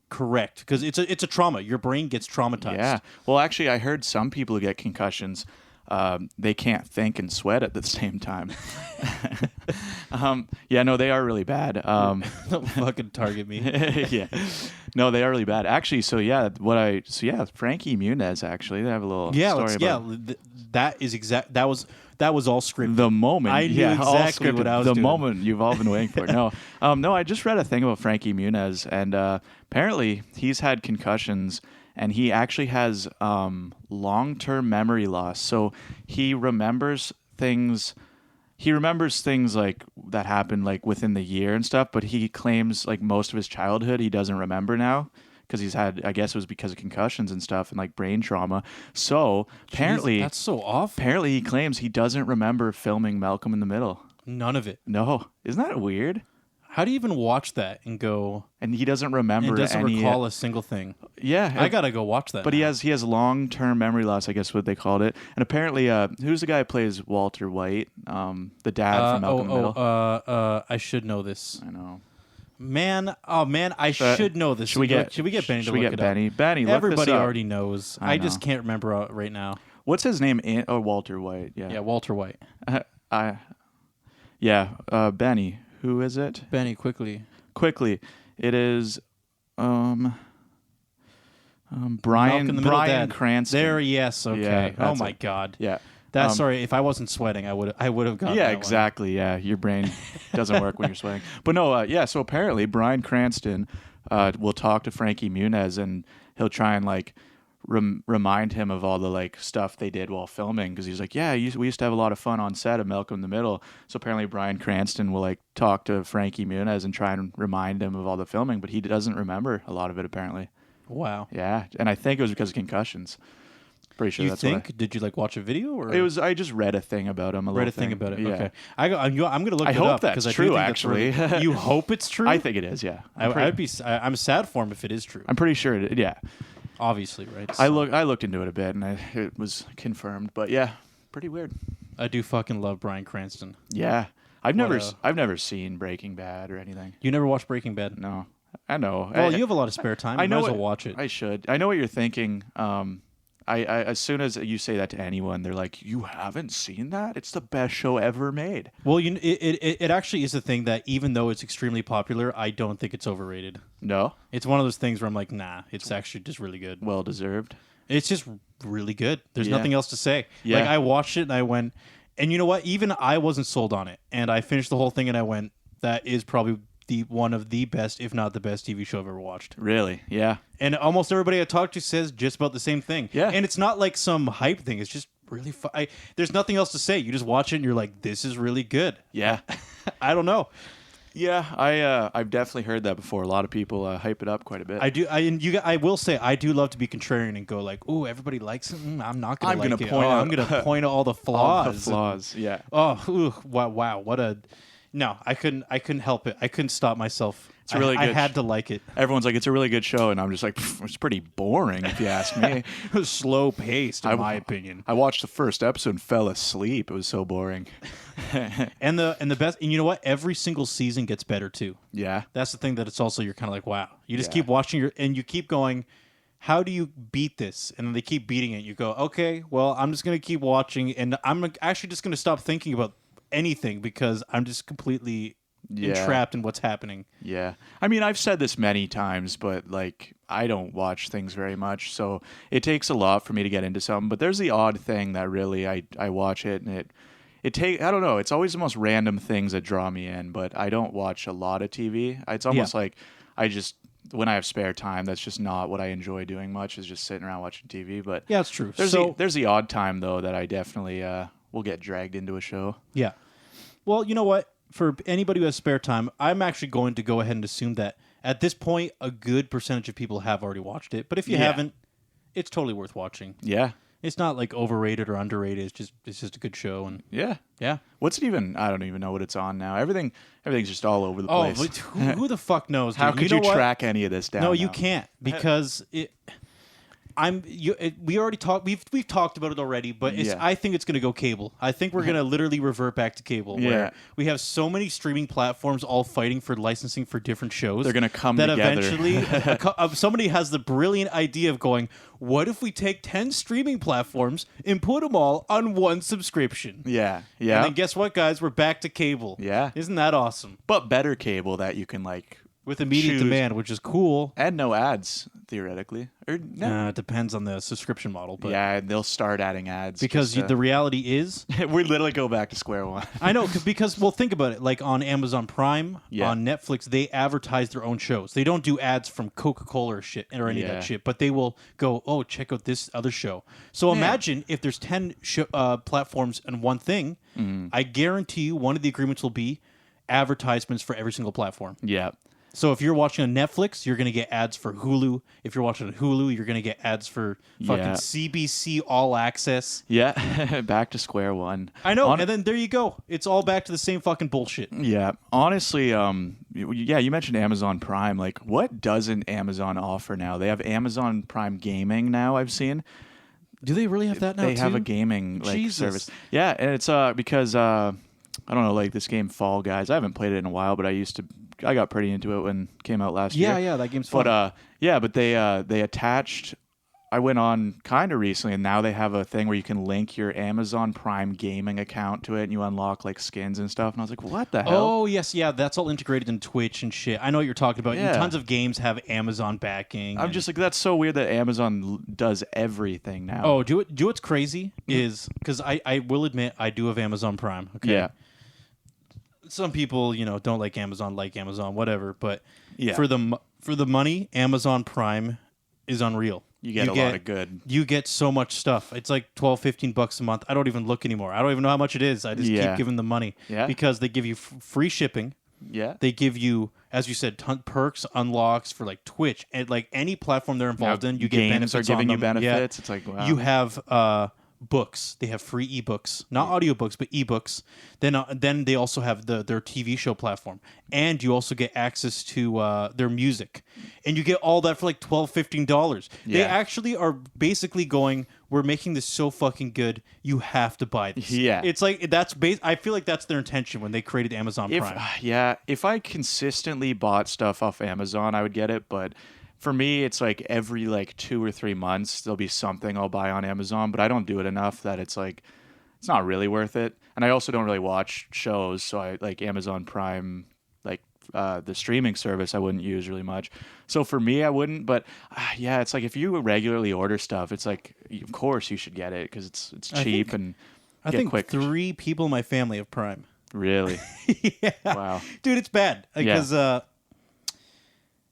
correct because it's a trauma. Your brain gets traumatized. Yeah. Well, actually, I heard some people who get concussions, they can't think and sweat at the same time. Yeah, no, they are really bad. Don't fucking target me. Yeah. No, they are really bad. Actually, Frankie Muniz, actually, they have a little story about that was all scripted. the moment. I knew all exactly what scripted. I was the doing. moment you've all been waiting for. No, I just read a thing about Frankie Muniz, and apparently he's had concussions, and he actually has long-term memory loss. So he remembers things. He remembers things like that happened like within the year and stuff, but he claims like most of his childhood he doesn't remember now because he's had, I guess it was because of concussions and stuff and like brain trauma. So apparently, that's so off. apparently he claims he doesn't remember filming Malcolm in the Middle. None of it. No, isn't that weird? How do you even watch that and go? And he doesn't remember. And doesn't any, recall a single thing. Yeah, I gotta go watch that. But now. he has long-term memory loss, I guess what they called it. And apparently, who's the guy who plays Walter White, the dad from Malcolm in the Middle? I should know this. I know. Man, I should know this. Should we get Benny to should we look get it Benny? up? Benny, look Everybody this up. already knows. I I just know. can't remember right now. What's his name? Walter White. Yeah. Yeah, Walter White. Benny. Who is it? Benny, quickly. Quickly, it is Malcolm Brian in the Middle Dad. Cranston. There, yes, okay. Yeah, Oh that's my it. God. Yeah. Sorry, if I wasn't sweating, I would have gotten Yeah, that exactly. Yeah, your brain doesn't work when you're sweating. But no, so apparently Bryan Cranston will talk to Frankie Muniz and he'll try and like remind him of all the like stuff they did while filming because he's like, yeah, we used to have a lot of fun on set of Malcolm in the Middle. So apparently Bryan Cranston will like talk to Frankie Muniz and try and remind him of all the filming, but he doesn't remember a lot of it apparently. Wow. Yeah, and I think it was because of concussions. Pretty sure You that's think? why. Did you like watch a video or It was. I just read a thing about him. read a thing about it? Yeah. Okay. I'm going to look I it hope up that's because I do true, think actually. That's really, you hope it's true? I think it is. Yeah, I'm sad for him if it is true. I'm pretty sure it. Yeah, Obviously, right? I looked into it a bit and it was confirmed. But yeah, pretty weird. I do fucking love Bryan Cranston. Yeah, I've never a- I've never seen Breaking Bad or anything. You never watched Breaking Bad? No, I know. Well, you have a lot of spare time. I You know might as it- well watch it. I should. I know what you're thinking. I as soon as you say that to anyone, they're like, "You haven't seen that? It's the best show ever made." Well, it actually is a thing that even though it's extremely popular, I don't think it's overrated. No, It's one of those things where I'm like, nah, it's actually just really good. well deserved. It's just really good. There's Yeah. nothing else to say. Yeah. Like I watched it and I went, and you know what? Even I wasn't sold on it, and I finished the whole thing and I went, that is probably one of the best, if not the best, TV show I've ever watched. Really? Yeah. And almost everybody I talked to says just about the same thing. Yeah. And it's not like some hype thing. It's just really fun. There's nothing else to say. You just watch it and you're like, this is really good. Yeah. I don't know. Yeah, I've definitely heard that before. A lot of people hype it up quite a bit. I do. I will say I do love to be contrarian and go like, "Oh, everybody likes it. I'm not gonna. I'm like gonna it. point Oh, out I'm gonna point out all the flaws. all the flaws. Yeah. Oh, wow! What a No, I couldn't help it. I couldn't stop myself. It's a really I good had to like it. Everyone's like, it's a really good show, and I'm just like, it's pretty boring if you ask me. It was slow paced, in my opinion. I watched the first episode and fell asleep. It was so boring. and the best, and you know what? Every single season gets better too. Yeah. That's the thing that it's also, you're kind of like, wow. You just keep watching and you keep going, how do you beat this? And then they keep beating it. You go, okay, well, I'm just going to keep watching, and I'm actually just going to stop thinking about anything because I'm just completely entrapped in what's happening. Yeah. I mean, I've said this many times, but like, I don't watch things very much, so it takes a lot for me to get into something. But there's the odd thing that really I watch it, and I don't know, it's always the most random things that draw me in, but I don't watch a lot of TV. It's almost like when I have spare time, that's just not what I enjoy doing much, is just sitting around watching TV. But yeah, it's true. There's the odd time, though, that I definitely will get dragged into a show. Yeah. Well, you know what? For anybody who has spare time, I'm actually going to go ahead and assume that at this point, a good percentage of people have already watched it. But if you haven't, it's totally worth watching. Yeah. It's not like overrated or underrated. It's just a good show. And yeah. What's it even? I don't even know what it's on now. Everything's just all over the place. Oh, who the fuck knows? Dude? How could you track any of this down? No, now? you can't, because we already talked. We've talked about it already, but I think it's going to go cable. I think we're going to literally revert back to cable. Where we have so many streaming platforms all fighting for licensing for different shows. They're going to come that together. Eventually, somebody has the brilliant idea of going, what if we take 10 streaming platforms and put them all on one subscription? Yeah. And then guess what, guys? We're back to cable. Yeah. Isn't that awesome? But better cable that you can like. With immediate demand, which is cool. And no ads, theoretically. Or no. It depends on the subscription model. But yeah, they'll start adding ads. Because the reality is... we literally go back to square one. I know, because, well, think about it. Like on Amazon Prime, on Netflix, they advertise their own shows. They don't do ads from Coca-Cola or shit or any of that shit. But they will go, oh, check out this other show. So imagine if there's 10 platforms and one thing, I guarantee you one of the agreements will be advertisements for every single platform. Yeah. So if you're watching on Netflix, you're going to get ads for Hulu. If you're watching on Hulu, you're going to get ads for fucking CBC All Access. Yeah, back to square one. I know, and then there you go. It's all back to the same fucking bullshit. Yeah, honestly, you mentioned Amazon Prime. Like, what doesn't Amazon offer now? They have Amazon Prime Gaming now, I've seen. Do they really have that now, They have a gaming service. Yeah, and it's because, I don't know, like this game Fall Guys. I haven't played it in a while, but I got pretty into it when it came out last year. Yeah, that game's fun. But they attached. I went on kind of recently, and now they have a thing where you can link your Amazon Prime gaming account to it, and you unlock like skins and stuff. And I was like, what the hell? Oh yes, that's all integrated in Twitch and shit. I know what you're talking about. Yeah. And tons of games have Amazon backing. I'm just like, that's so weird that Amazon does everything now. Oh, do what's crazy is because I will admit I do have Amazon Prime. Okay. Yeah. Some people, don't like Amazon, whatever. But for the money, Amazon Prime is unreal. You get a lot of good. You get so much stuff. It's like $12-15 a month. I don't even look anymore. I don't even know how much it is. I just keep giving them money because they give you free shipping. Yeah. They give you, as you said, perks, unlocks for like Twitch and like any platform they're involved in. You get benefits. Are giving you benefits. Yeah. It's like, wow. You have books. They have free ebooks, not audiobooks, but ebooks. Then they also have their TV show platform, and you also get access to their music, and you get all that for like $12-15. They actually are basically going, we're making this so fucking good, you have to buy this. Yeah, it's like I feel like that's their intention when they created Amazon Prime. If I consistently bought stuff off Amazon, I would get it, but for me, it's like every 2 or 3 months, there'll be something I'll buy on Amazon, but I don't do it enough that it's like, it's not really worth it. And I also don't really watch shows, so I like Amazon Prime, the streaming service, I wouldn't use really much. So for me, I wouldn't, but it's like if you regularly order stuff, it's like, of course you should get it because it's cheap and I think quick. 3 people in my family have Prime. Really? Yeah. Wow. Dude, it's bad because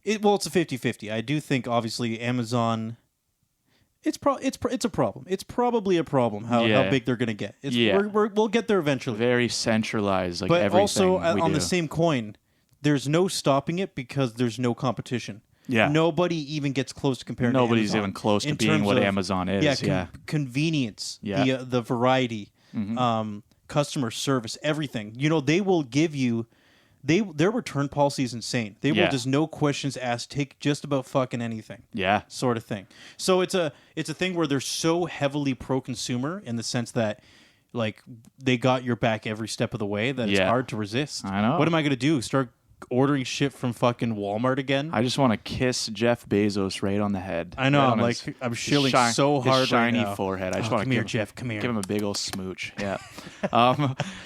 it's a 50-50. I do think obviously Amazon. It's a problem. It's probably a problem how big they're gonna get. We'll get there eventually. Very centralized, but everything also we on do. the same coin, there's no stopping it because there's no competition. Yeah. Nobody even gets close to comparing. Nobody's to Amazon even close to in being terms what of, Amazon is. Convenience. Yeah. The variety. Mm-hmm. customer service, everything. You know, they will give you their return policy is insane. They will just no questions asked, take just about fucking anything. Yeah. Sort of thing. So it's a thing where they're so heavily pro-consumer in the sense that like they got your back every step of the way that it's hard to resist. I know. What am I going to do? Start ordering shit from fucking Walmart again? I just want to kiss Jeff Bezos right on the head. I know. Right I'm shilling so hard his shiny right now. forehead. I just want to come here, Jeff. Come here. Give him a big old smooch. Yeah.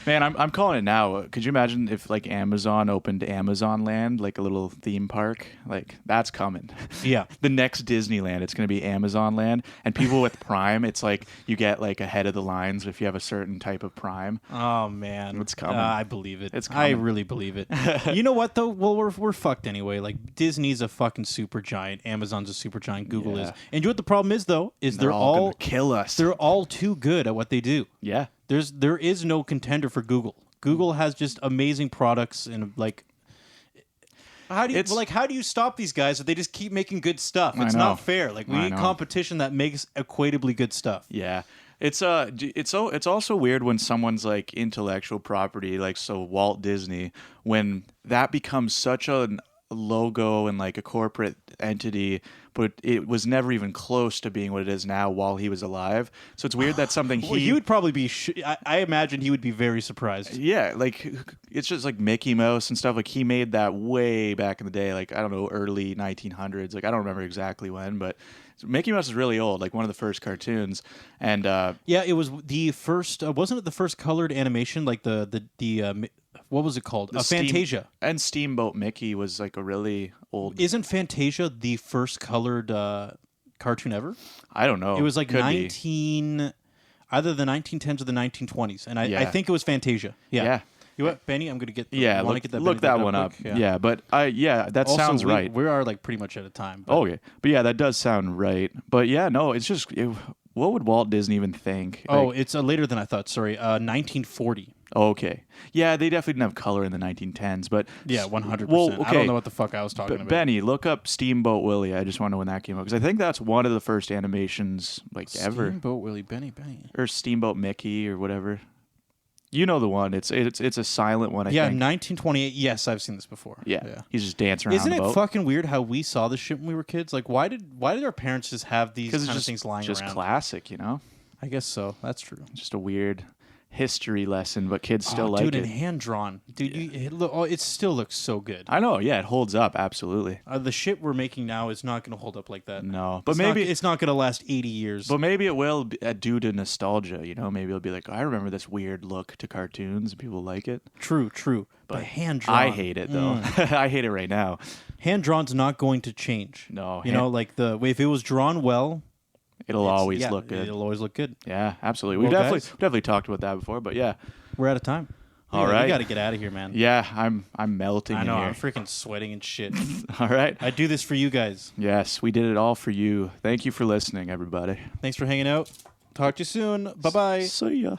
Man, I'm calling it now. Could you imagine if like Amazon opened Amazon Land, like a little theme park? Like that's coming. Yeah. The next Disneyland, it's going to be Amazon Land, and people with Prime, it's like you get like ahead of the lines if you have a certain type of Prime. Oh man, it's coming. I believe it. It's coming. I really believe it. You know what though? Well, we're fucked anyway. Like Disney's a fucking super giant. Amazon's a super giant. Google is. And you know what the problem is though? Is they're all gonna kill us. They're all too good at what they do. Yeah. There is no contender for Google. Google has just amazing products and like. How do you stop these guys if they just keep making good stuff? It's not fair. Like we need competition that makes equitably good stuff. Yeah. It's also weird when someone's like intellectual property, like so Walt Disney, when that becomes such a logo and like a corporate entity, but it was never even close to being what it is now while he was alive. So it's weird that something he would probably be. I imagine he would be very surprised. Yeah, like it's just like Mickey Mouse and stuff. Like he made that way back in the day, like I don't know, early 1900s. Like I don't remember exactly when, but Mickey Mouse is really old, like one of the first cartoons. And yeah, it was the first. Wasn't it the first colored animation? Like the what was it called? Fantasia. And Steamboat Mickey was like a really old. Isn't Fantasia the first colored cartoon ever? I don't know. It was like either the 1910s or the 1920s, and I think it was Fantasia. Yeah. You know what, Benny? I'm gonna get. Look that one up. Yeah, but that also, sounds right. We are like pretty much out of time. But. Okay, but yeah, that does sound right. But yeah, no, it's just what would Walt Disney even think? Oh, it's later than I thought. Sorry, 1940. Okay. Yeah, they definitely didn't have color in the 1910s, but yeah, 100%. Well, okay. I don't know what the fuck I was talking about. Benny, look up Steamboat Willie. I just want to know when that came out because I think that's one of the first animations like ever. Steamboat Willie, Benny, or Steamboat Mickey or whatever. You know the one. It's a silent one. I think. 1928. Yes, I've seen this before. Yeah. He's just dancing around. Isn't it fucking weird how we saw this shit when we were kids? Like, why did our parents just have these kind of things lying around? Just classic, you know. I guess so. That's true. Just a weird history lesson, but kids still like it. Dude, and hand drawn. Dude, it still looks so good. I know. Yeah, it holds up absolutely. The shit we're making now is not going to hold up like that. No, but it's not going to last 80 years. But maybe it will due to nostalgia. You know, maybe it'll be like, I remember this weird look to cartoons. And people like it. True. But hand drawn. I hate it though. I hate it right now. Hand drawn's not going to change. No, you know, like if it was drawn well. It'll always look good. It'll always look good. Yeah, absolutely. We've definitely talked about that before, but yeah. We're out of time. All right. We got to get out of here, man. Yeah, I'm melting in here. I know, I'm freaking sweating and shit. All right. I do this for you guys. Yes, we did it all for you. Thank you for listening, everybody. Thanks for hanging out. Talk to you soon. Bye-bye. See ya.